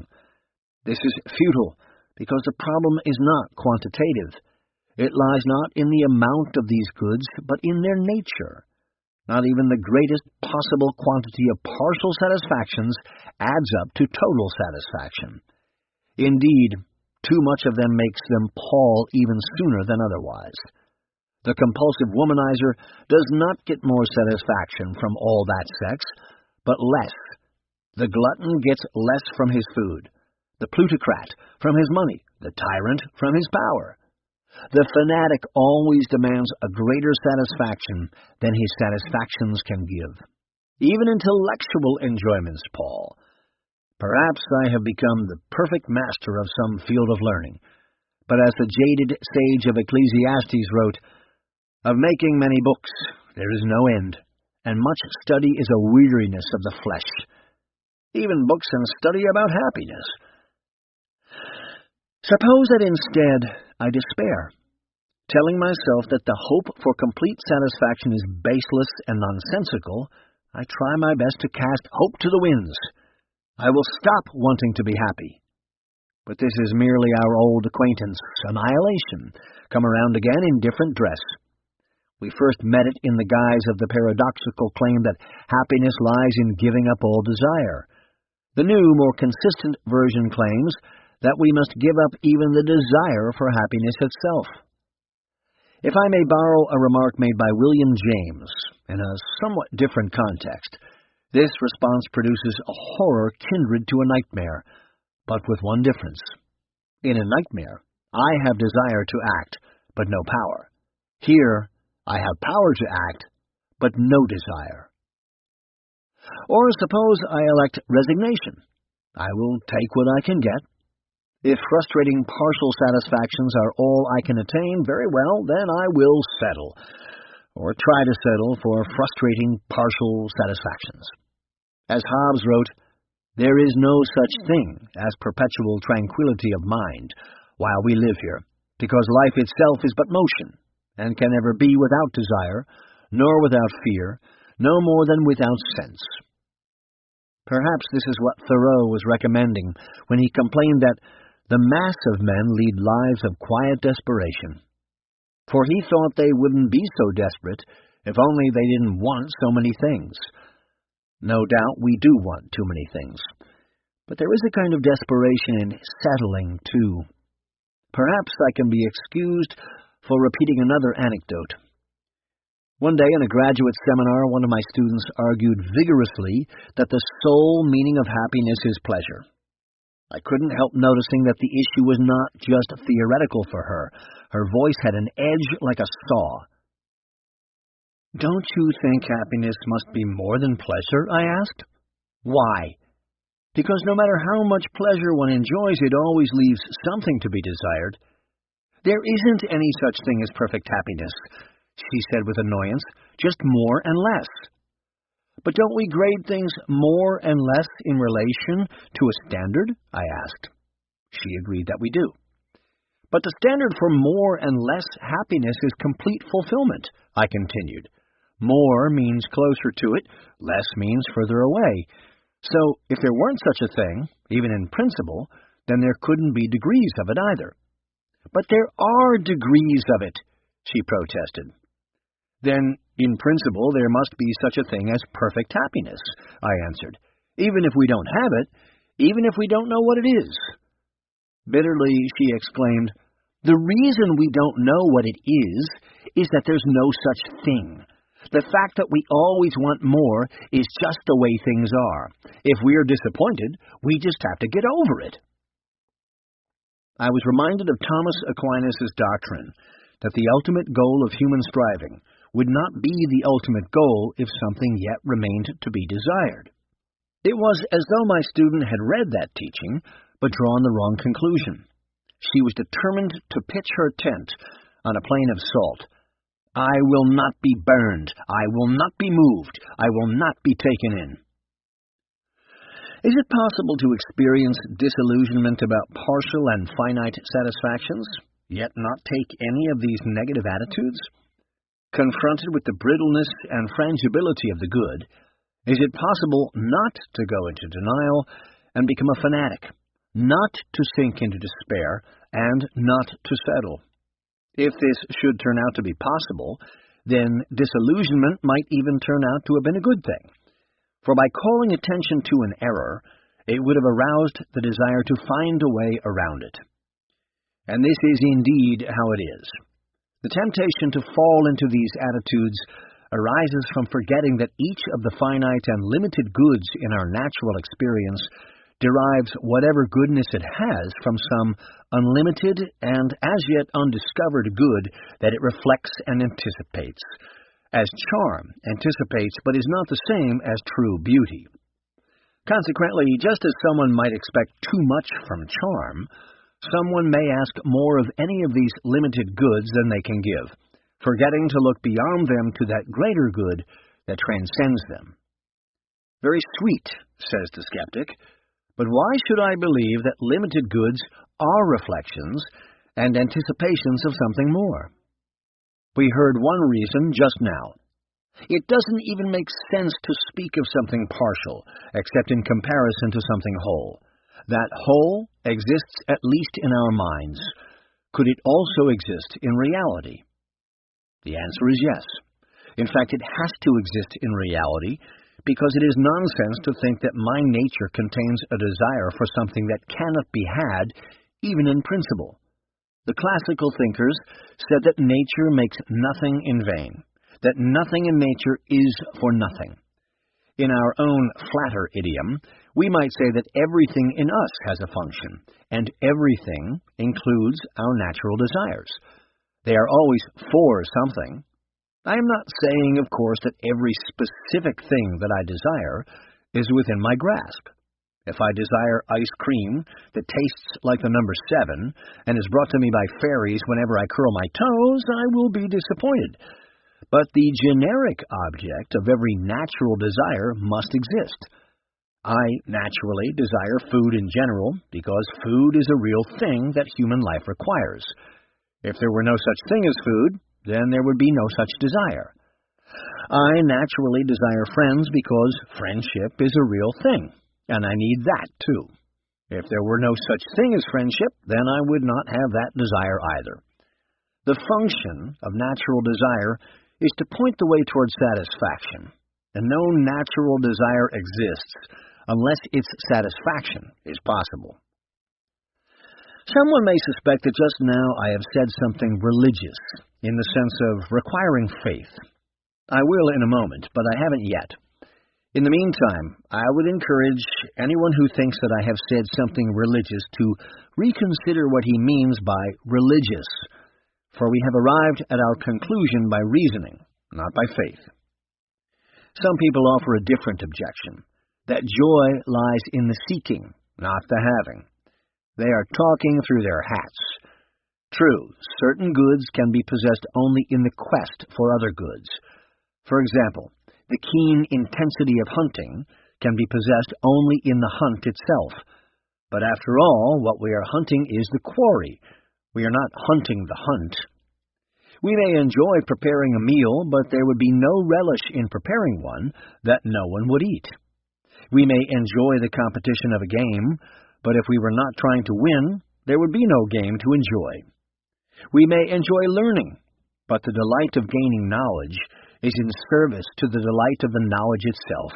This is futile, because the problem is not quantitative. It lies not in the amount of these goods, but in their nature. Not even the greatest possible quantity of partial satisfactions adds up to total satisfaction. Indeed, too much of them makes them pall even sooner than otherwise. The compulsive womanizer does not get more satisfaction from all that sex, but less. The glutton gets less from his food, the plutocrat from his money, the tyrant from his power. The fanatic always demands a greater satisfaction than his satisfactions can give. Even intellectual enjoyments pall. Perhaps I have become the perfect master of some field of learning, but as the jaded sage of Ecclesiastes wrote, "Of making many books there is no end, and much study is a weariness of the flesh." Even books and study about happiness. Suppose that instead I despair, telling myself that the hope for complete satisfaction is baseless and nonsensical. I try my best to cast hope to the winds. I will stop wanting to be happy. But this is merely our old acquaintance, annihilation, come around again in different dress. We first met it in the guise of the paradoxical claim that happiness lies in giving up all desire. The new, more consistent version claims that we must give up even the desire for happiness itself. If I may borrow a remark made by William James in a somewhat different context, this response produces a horror kindred to a nightmare, but with one difference. In a nightmare, I have desire to act, but no power. Here, I have power to act, but no desire. Or suppose I elect resignation. I will take what I can get. If frustrating partial satisfactions are all I can attain, very well, then I will settle, or try to settle for frustrating partial satisfactions. As Hobbes wrote, "There is no such thing as perpetual tranquility of mind while we live here, because life itself is but motion, and can never be without desire, nor without fear, no more than without sense." Perhaps this is what Thoreau was recommending when he complained that the mass of men lead lives of quiet desperation. For he thought they wouldn't be so desperate if only they didn't want so many things. No doubt we do want too many things, but there is a kind of desperation in settling, too. Perhaps I can be excused for repeating another anecdote. One day in a graduate seminar, one of my students argued vigorously that the sole meaning of happiness is pleasure. I couldn't help noticing that the issue was not just theoretical for her. Her voice had an edge like a saw. "Don't you think happiness must be more than pleasure?" I asked. "Why?" "Because no matter how much pleasure one enjoys, it always leaves something to be desired." "There isn't any such thing as perfect happiness," she said with annoyance, "just more and less." "But don't we grade things more and less in relation to a standard?" I asked. She agreed that we do. "But the standard for more and less happiness is complete fulfillment," I continued. "More means closer to it, less means further away. So if there weren't such a thing, even in principle, then there couldn't be degrees of it either." "But there are degrees of it," she protested. "Then, in principle, there must be such a thing as perfect happiness," I answered, "even if we don't have it, even if we don't know what it is." Bitterly, she exclaimed, "The reason we don't know what it is that there's no such thing. The fact that we always want more is just the way things are. If we are disappointed, we just have to get over it." I was reminded of Thomas Aquinas' doctrine that the ultimate goal of human striving would not be the ultimate goal if something yet remained to be desired. It was as though my student had read that teaching, but drawn the wrong conclusion. She was determined to pitch her tent on a plain of salt. "I will not be burned. I will not be moved. I will not be taken in." Is it possible to experience disillusionment about partial and finite satisfactions, yet not take any of these negative attitudes? Confronted with the brittleness and frangibility of the good, is it possible not to go into denial and become a fanatic, not to sink into despair, and not to settle? If this should turn out to be possible, then disillusionment might even turn out to have been a good thing. For by calling attention to an error, it would have aroused the desire to find a way around it. And this is indeed how it is. The temptation to fall into these attitudes arises from forgetting that each of the finite and limited goods in our natural experience derives whatever goodness it has from some unlimited and as yet undiscovered good that it reflects and anticipates, as charm anticipates but is not the same as true beauty. Consequently, just as someone might expect too much from charm, someone may ask more of any of these limited goods than they can give, forgetting to look beyond them to that greater good that transcends them. Very sweet, says the skeptic, but why should I believe that limited goods are reflections and anticipations of something more? We heard one reason just now. It doesn't even make sense to speak of something partial, except in comparison to something whole. That whole exists at least in our minds. Could it also exist in reality? The answer is yes. In fact, it has to exist in reality, because it is nonsense to think that my nature contains a desire for something that cannot be had, even in principle. The classical thinkers said that nature makes nothing in vain, that nothing in nature is for nothing. In our own flatter idiom, we might say that everything in us has a function, and everything includes our natural desires. They are always for something. I am not saying, of course, that every specific thing that I desire is within my grasp. If I desire ice cream that tastes like the number 7 and is brought to me by fairies whenever I curl my toes, I will be disappointed. But the generic object of every natural desire must exist. I naturally desire food in general because food is a real thing that human life requires. If there were no such thing as food, then there would be no such desire. I naturally desire friends because friendship is a real thing, and I need that too. If there were no such thing as friendship, then I would not have that desire either. The function of natural desire is to point the way toward satisfaction, and no natural desire exists unless its satisfaction is possible. Someone may suspect that just now I have said something religious, in the sense of requiring faith. I will in a moment, but I haven't yet. In the meantime, I would encourage anyone who thinks that I have said something religious to reconsider what he means by religious, for we have arrived at our conclusion by reasoning, not by faith. Some people offer a different objection, that joy lies in the seeking, not the having. They are talking through their hats. True, certain goods can be possessed only in the quest for other goods. For example, the keen intensity of hunting can be possessed only in the hunt itself. But after all, what we are hunting is the quarry. We are not hunting the hunt. We may enjoy preparing a meal, but there would be no relish in preparing one that no one would eat. We may enjoy the competition of a game, but if we were not trying to win, there would be no game to enjoy. We may enjoy learning, but the delight of gaining knowledge is in service to the delight of the knowledge itself.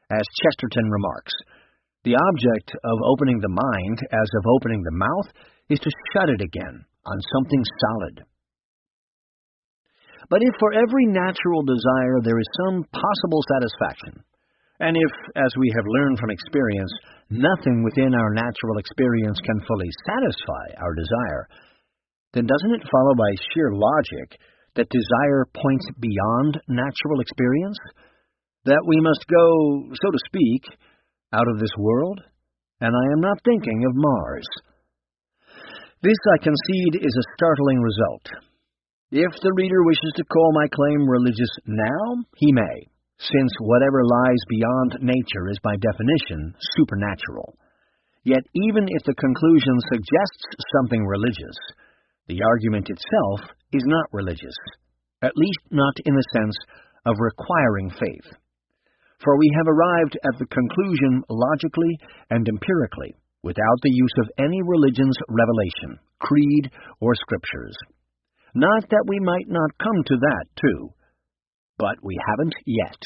As Chesterton remarks, the object of opening the mind, as of opening the mouth, is to shut it again on something solid. But if for every natural desire there is some possible satisfaction, and if, as we have learned from experience, nothing within our natural experience can fully satisfy our desire, then doesn't it follow by sheer logic that desire points beyond natural experience? That we must go, so to speak, out of this world? And I am not thinking of Mars. This, I concede, is a startling result. If the reader wishes to call my claim religious now, he may, since whatever lies beyond nature is by definition supernatural. Yet even if the conclusion suggests something religious, the argument itself is not religious, at least not in the sense of requiring faith. For we have arrived at the conclusion logically and empirically, without the use of any religion's revelation, creed, or scriptures. Not that we might not come to that, too, but we haven't yet.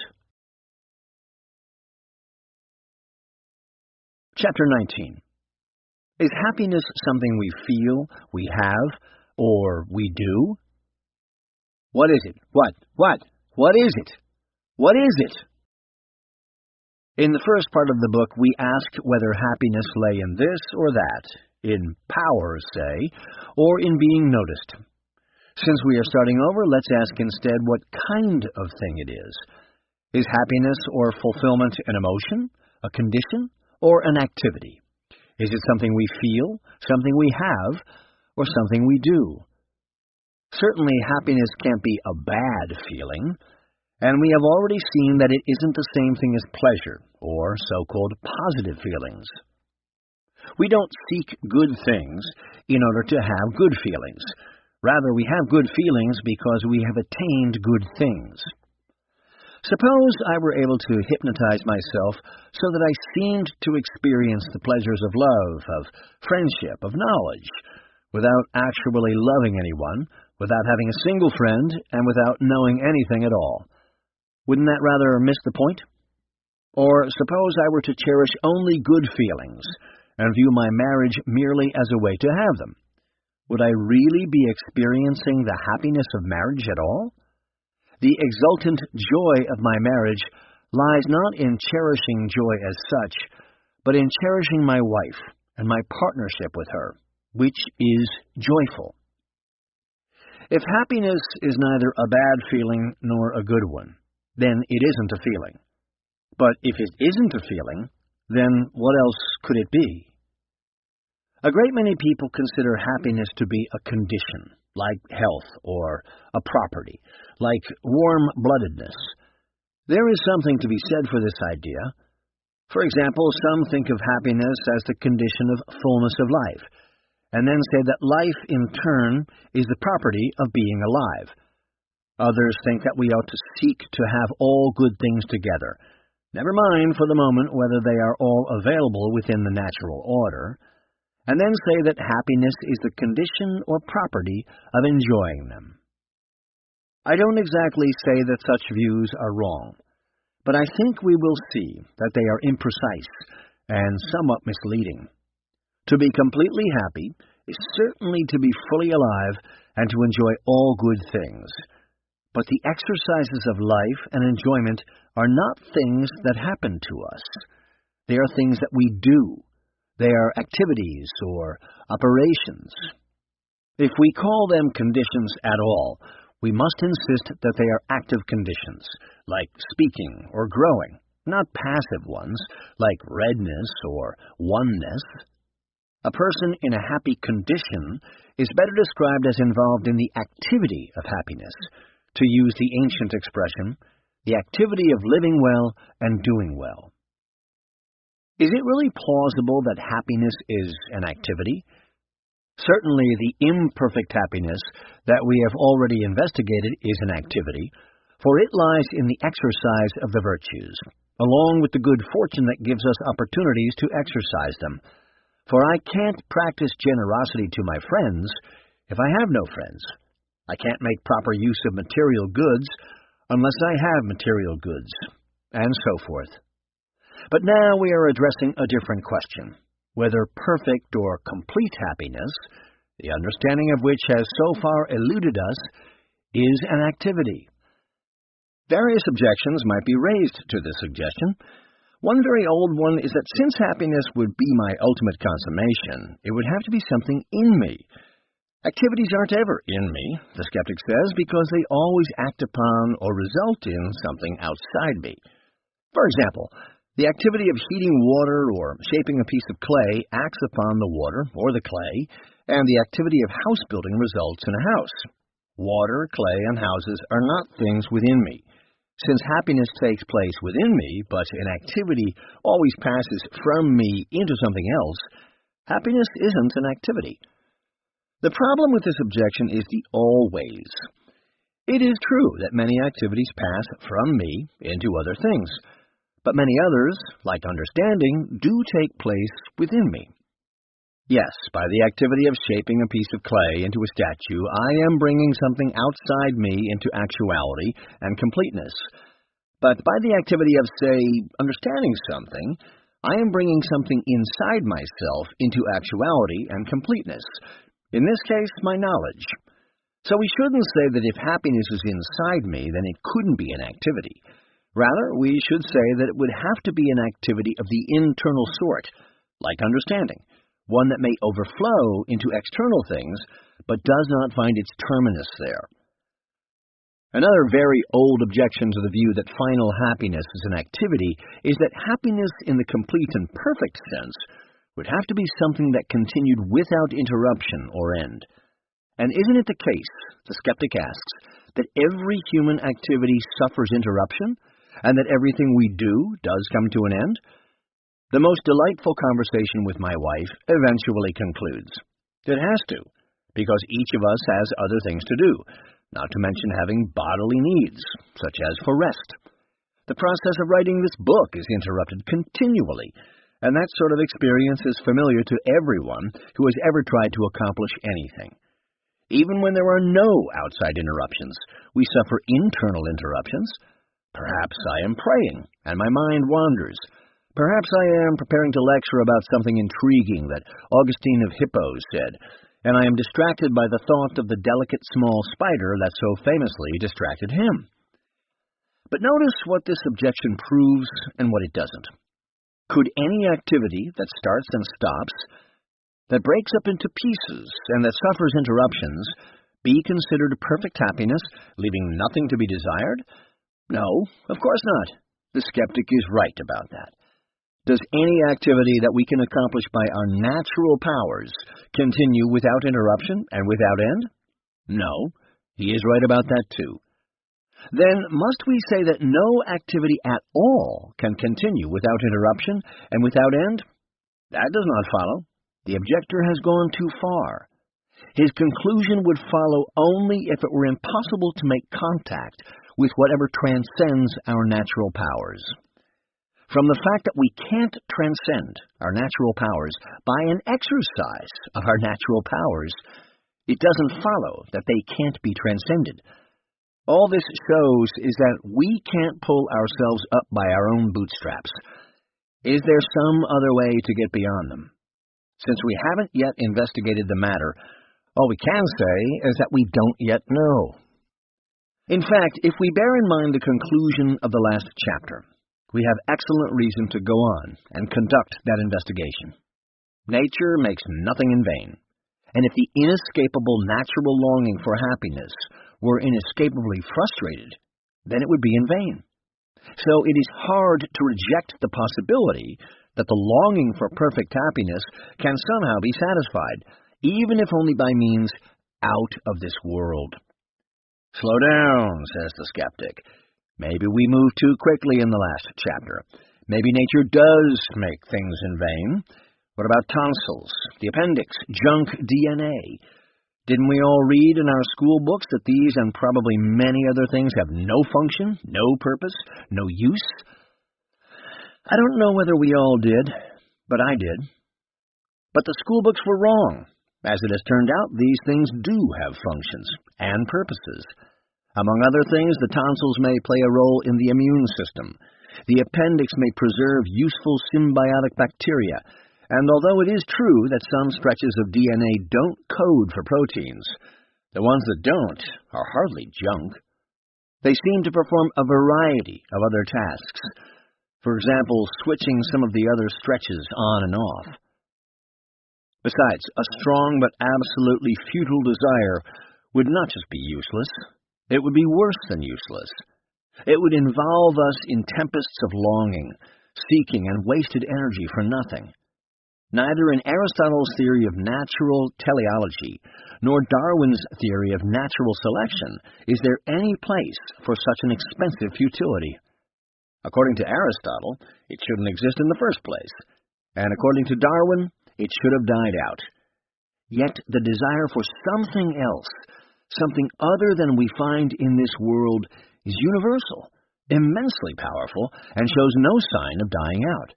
Chapter 19. Is happiness something we feel, we have, or we do? What is it? What is it? What is it? In the first part of the book, we asked whether happiness lay in this or that, in power, say, or in being noticed. Since we are starting over, let's ask instead what kind of thing it is. Is happiness or fulfillment an emotion, a condition, or an activity? Is it something we feel, something we have, or something we do? Certainly, happiness can't be a bad feeling, and we have already seen that it isn't the same thing as pleasure, or so-called positive feelings. We don't seek good things in order to have good feelings. Rather, we have good feelings because we have attained good things. Suppose I were able to hypnotize myself so that I seemed to experience the pleasures of love, of friendship, of knowledge, without actually loving anyone, without having a single friend, and without knowing anything at all. Wouldn't that rather miss the point? Or suppose I were to cherish only good feelings, and view my marriage merely as a way to have them. Would I really be experiencing the happiness of marriage at all? The exultant joy of my marriage lies not in cherishing joy as such, but in cherishing my wife and my partnership with her, which is joyful. If happiness is neither a bad feeling nor a good one, then it isn't a feeling. But if it isn't a feeling, then what else could it be? A great many people consider happiness to be a condition, like health or a property, like warm-bloodedness. There is something to be said for this idea. For example, some think of happiness as the condition of fullness of life, and then say that life, in turn, is the property of being alive. Others think that we ought to seek to have all good things together, never mind for the moment whether they are all available within the natural order, and then say that happiness is the condition or property of enjoying them. I don't exactly say that such views are wrong, but I think we will see that they are imprecise and somewhat misleading. To be completely happy is certainly to be fully alive and to enjoy all good things. But the exercises of life and enjoyment are not things that happen to us. They are things that we do. They are activities or operations. If we call them conditions at all, we must insist that they are active conditions, like speaking or growing, not passive ones, like redness or oneness. A person in a happy condition is better described as involved in the activity of happiness, to use the ancient expression, the activity of living well and doing well. Is it really plausible that happiness is an activity? Certainly the imperfect happiness that we have already investigated is an activity, for it lies in the exercise of the virtues, along with the good fortune that gives us opportunities to exercise them. For I can't practice generosity to my friends if I have no friends. I can't make proper use of material goods unless I have material goods, and so forth. But now we are addressing a different question, whether perfect or complete happiness, the understanding of which has so far eluded us, is an activity. Various objections might be raised to this suggestion. One very old one is that since happiness would be my ultimate consummation, it would have to be something in me. Activities aren't ever in me, the skeptic says, because they always act upon or result in something outside me. For example, the activity of heating water or shaping a piece of clay acts upon the water or the clay, and the activity of house building results in a house. Water, clay, and houses are not things within me. Since happiness takes place within me, but an activity always passes from me into something else, happiness isn't an activity. The problem with this objection is the always. It is true that many activities pass from me into other things, but many others, like understanding, do take place within me. Yes, by the activity of shaping a piece of clay into a statue, I am bringing something outside me into actuality and completeness. But by the activity of, say, understanding something, I am bringing something inside myself into actuality and completeness. In this case, my knowledge. So we shouldn't say that if happiness is inside me, then it couldn't be an activity. Rather, we should say that it would have to be an activity of the internal sort, like understanding, one that may overflow into external things, but does not find its terminus there. Another very old objection to the view that final happiness is an activity is that happiness in the complete and perfect sense would have to be something that continued without interruption or end. And isn't it the case, the skeptic asks, that every human activity suffers interruption, and that everything we do does come to an end? The most delightful conversation with my wife eventually concludes. It has to, because each of us has other things to do, not to mention having bodily needs, such as for rest. The process of writing this book is interrupted continually, and that sort of experience is familiar to everyone who has ever tried to accomplish anything. Even when there are no outside interruptions, we suffer internal interruptions. Perhaps I am praying, and my mind wanders. Perhaps I am preparing to lecture about something intriguing that Augustine of Hippo said, and I am distracted by the thought of the delicate small spider that so famously distracted him. But notice what this objection proves and what it doesn't. Could any activity that starts and stops, that breaks up into pieces and that suffers interruptions, be considered perfect happiness, leaving nothing to be desired? No, of course not. The skeptic is right about that. Does any activity that we can accomplish by our natural powers continue without interruption and without end? No, he is right about that too. Then must we say that no activity at all can continue without interruption and without end? That does not follow. The objector has gone too far. His conclusion would follow only if it were impossible to make contact with whatever transcends our natural powers. From the fact that we can't transcend our natural powers by an exercise of our natural powers, it doesn't follow that they can't be transcended. All this shows is that we can't pull ourselves up by our own bootstraps. Is there some other way to get beyond them? Since we haven't yet investigated the matter, all we can say is that we don't yet know. In fact, if we bear in mind the conclusion of the last chapter, we have excellent reason to go on and conduct that investigation. Nature makes nothing in vain, and if the inescapable natural longing for happiness were inescapably frustrated, then it would be in vain. So it is hard to reject the possibility that the longing for perfect happiness can somehow be satisfied, even if only by means out of this world. Slow down, says the skeptic. Maybe we moved too quickly in the last chapter. Maybe nature does make things in vain. What about tonsils, the appendix, junk DNA? Didn't we all read in our school books that these and probably many other things have no function, no purpose, no use? I don't know whether we all did, but I did. But the school books were wrong. As it has turned out, these things do have functions and purposes. Among other things, the tonsils may play a role in the immune system. The appendix may preserve useful symbiotic bacteria, and although it is true that some stretches of DNA don't code for proteins, the ones that don't are hardly junk. They seem to perform a variety of other tasks. For example, switching some of the other stretches on and off. Besides, a strong but absolutely futile desire would not just be useless, it would be worse than useless. It would involve us in tempests of longing, seeking, and wasted energy for nothing. Neither in Aristotle's theory of natural teleology nor Darwin's theory of natural selection is there any place for such an expensive futility. According to Aristotle, it shouldn't exist in the first place, and according to Darwin, it should have died out. Yet the desire for something else, something other than we find in this world, is universal, immensely powerful, and shows no sign of dying out.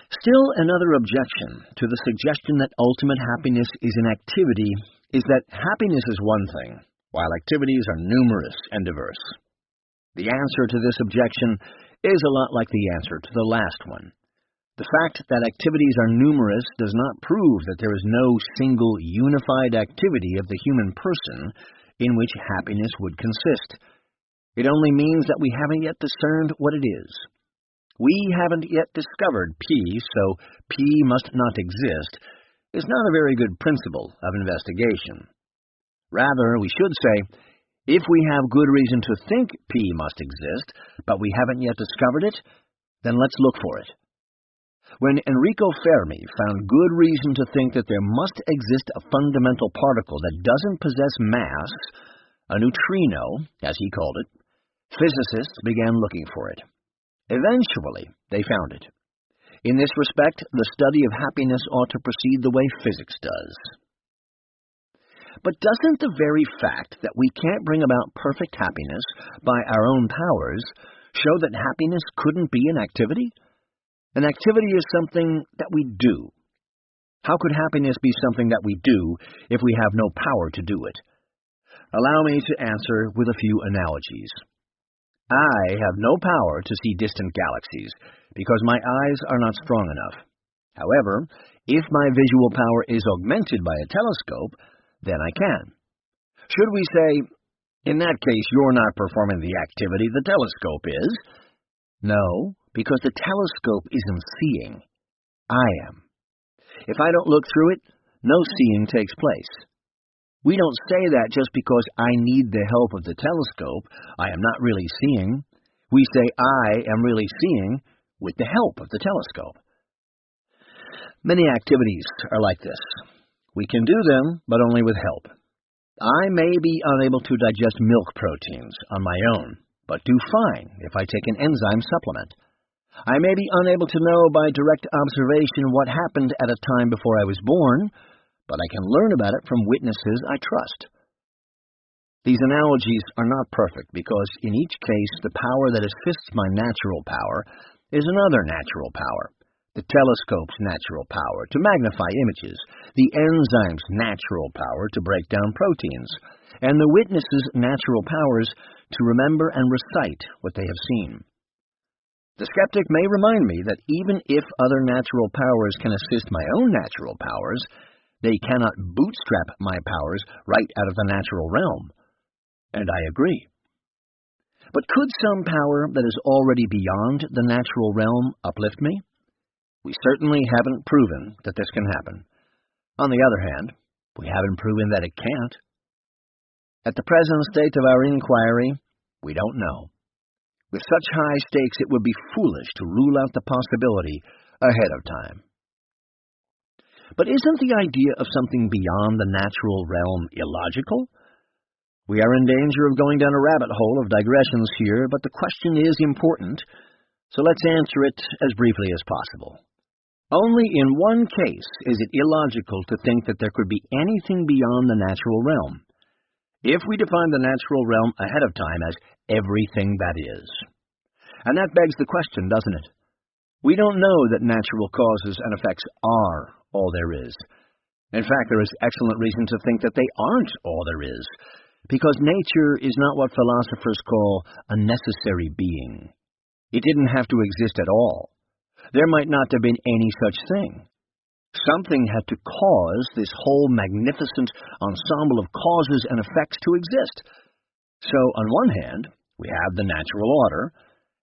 Still another objection to the suggestion that ultimate happiness is an activity is that happiness is one thing, while activities are numerous and diverse. The answer to this objection is a lot like the answer to the last one. The fact that activities are numerous does not prove that there is no single unified activity of the human person in which happiness would consist. It only means that we haven't yet discerned what it is. We haven't yet discovered P, so P must not exist, is not a very good principle of investigation. Rather, we should say, if we have good reason to think P must exist, but we haven't yet discovered it, then let's look for it. When Enrico Fermi found good reason to think that there must exist a fundamental particle that doesn't possess mass, a neutrino, as he called it, physicists began looking for it. Eventually, they found it. In this respect, the study of happiness ought to proceed the way physics does. But doesn't the very fact that we can't bring about perfect happiness by our own powers show that happiness couldn't be an activity? An activity is something that we do. How could happiness be something that we do if we have no power to do it? Allow me to answer with a few analogies. I have no power to see distant galaxies, because my eyes are not strong enough. However, if my visual power is augmented by a telescope, then I can. Should we say, in that case, you're not performing the activity, the telescope is? No, because the telescope isn't seeing. I am. If I don't look through it, no seeing takes place. We don't say that just because I need the help of the telescope, I am not really seeing. We say I am really seeing with the help of the telescope. Many activities are like this. We can do them, but only with help. I may be unable to digest milk proteins on my own, but do fine if I take an enzyme supplement. I may be unable to know by direct observation what happened at a time before I was born, but I can learn about it from witnesses I trust. These analogies are not perfect because in each case the power that assists my natural power is another natural power, the telescope's natural power to magnify images, the enzyme's natural power to break down proteins, and the witness's natural powers to remember and recite what they have seen. The skeptic may remind me that even if other natural powers can assist my own natural powers, they cannot bootstrap my powers right out of the natural realm. And I agree. But could some power that is already beyond the natural realm uplift me? We certainly haven't proven that this can happen. On the other hand, we haven't proven that it can't. At the present state of our inquiry, we don't know. With such high stakes, it would be foolish to rule out the possibility ahead of time. But isn't the idea of something beyond the natural realm illogical? We are in danger of going down a rabbit hole of digressions here, but the question is important, so let's answer it as briefly as possible. Only in one case is it illogical to think that there could be anything beyond the natural realm. If we define the natural realm ahead of time as everything that is. And that begs the question, doesn't it? We don't know that natural causes and effects are all there is. In fact, there is excellent reason to think that they aren't all there is, because nature is not what philosophers call a necessary being. It didn't have to exist at all. There might not have been any such thing. Something had to cause this whole magnificent ensemble of causes and effects to exist. So, on one hand, we have the natural order,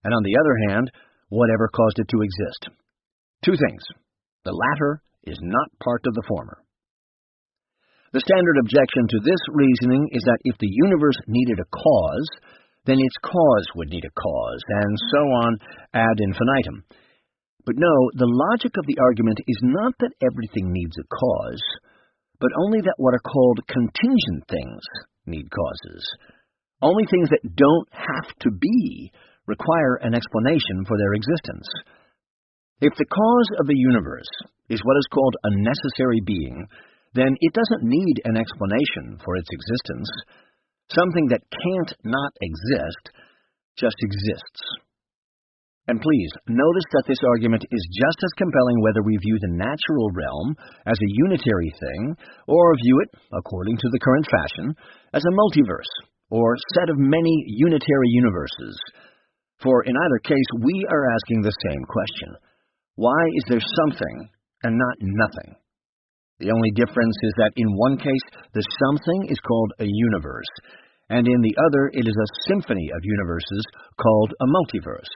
and on the other hand, whatever caused it to exist. Two things. The latter is not part of the former. The standard objection to this reasoning is that if the universe needed a cause, then its cause would need a cause, and so on ad infinitum. But no, the logic of the argument is not that everything needs a cause, but only that what are called contingent things need causes. Only things that don't have to be require an explanation for their existence. If the cause of the universe is what is called a necessary being, then it doesn't need an explanation for its existence. Something that can't not exist just exists. And please, notice that this argument is just as compelling whether we view the natural realm as a unitary thing, or view it, according to the current fashion, as a multiverse, or set of many unitary universes. For in either case, we are asking the same question. Why is there something and not nothing? The only difference is that in one case, the something is called a universe, and in the other it is a symphony of universes called a multiverse.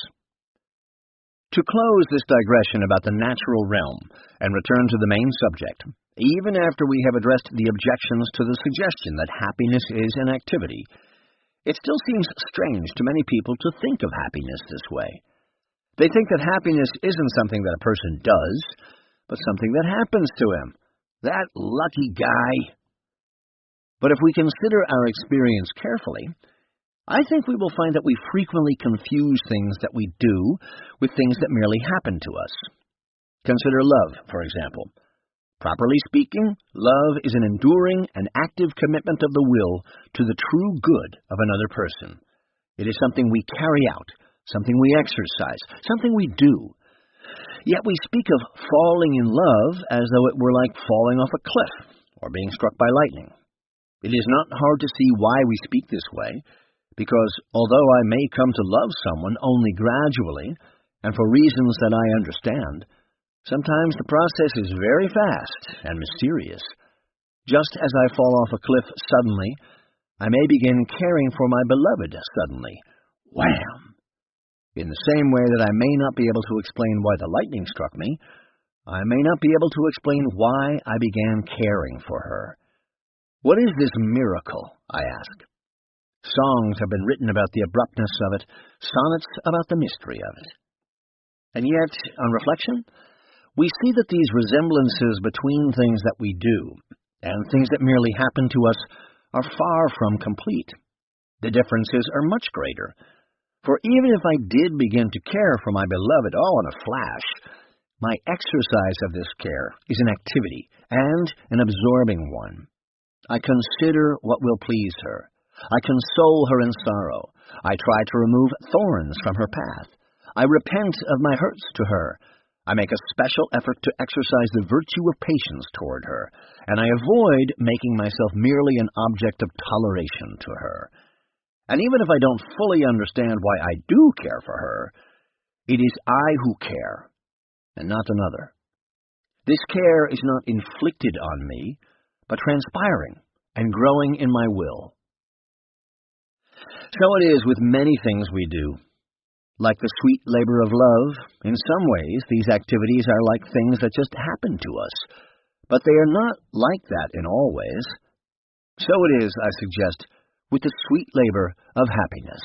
To close this digression about the natural realm and return to the main subject, even after we have addressed the objections to the suggestion that happiness is an activity, it still seems strange to many people to think of happiness this way. They think that happiness isn't something that a person does, but something that happens to him. That lucky guy. But if we consider our experience carefully, I think we will find that we frequently confuse things that we do with things that merely happen to us. Consider love, for example. Properly speaking, love is an enduring and active commitment of the will to the true good of another person. It is something we carry out, something we exercise, something we do. Yet we speak of falling in love as though it were like falling off a cliff or being struck by lightning. It is not hard to see why we speak this way, because although I may come to love someone only gradually, and for reasons that I understand, sometimes the process is very fast and mysterious. Just as I fall off a cliff suddenly, I may begin caring for my beloved suddenly. Wham! In the same way that I may not be able to explain why the lightning struck me, I may not be able to explain why I began caring for her. What is this miracle, I ask? Songs have been written about the abruptness of it, sonnets about the mystery of it. And yet, on reflection, we see that these resemblances between things that we do and things that merely happen to us are far from complete. The differences are much greater. For even if I did begin to care for my beloved all in a flash, my exercise of this care is an activity, and an absorbing one. I consider what will please her. I console her in sorrow. I try to remove thorns from her path. I repent of my hurts to her. I make a special effort to exercise the virtue of patience toward her, and I avoid making myself merely an object of toleration to her. And even if I don't fully understand why I do care for her, it is I who care, and not another. This care is not inflicted on me, but transpiring and growing in my will. So it is with many things we do. Like the sweet labor of love, in some ways these activities are like things that just happen to us, but they are not like that in all ways. So it is, I suggest, with the sweet labor of happiness.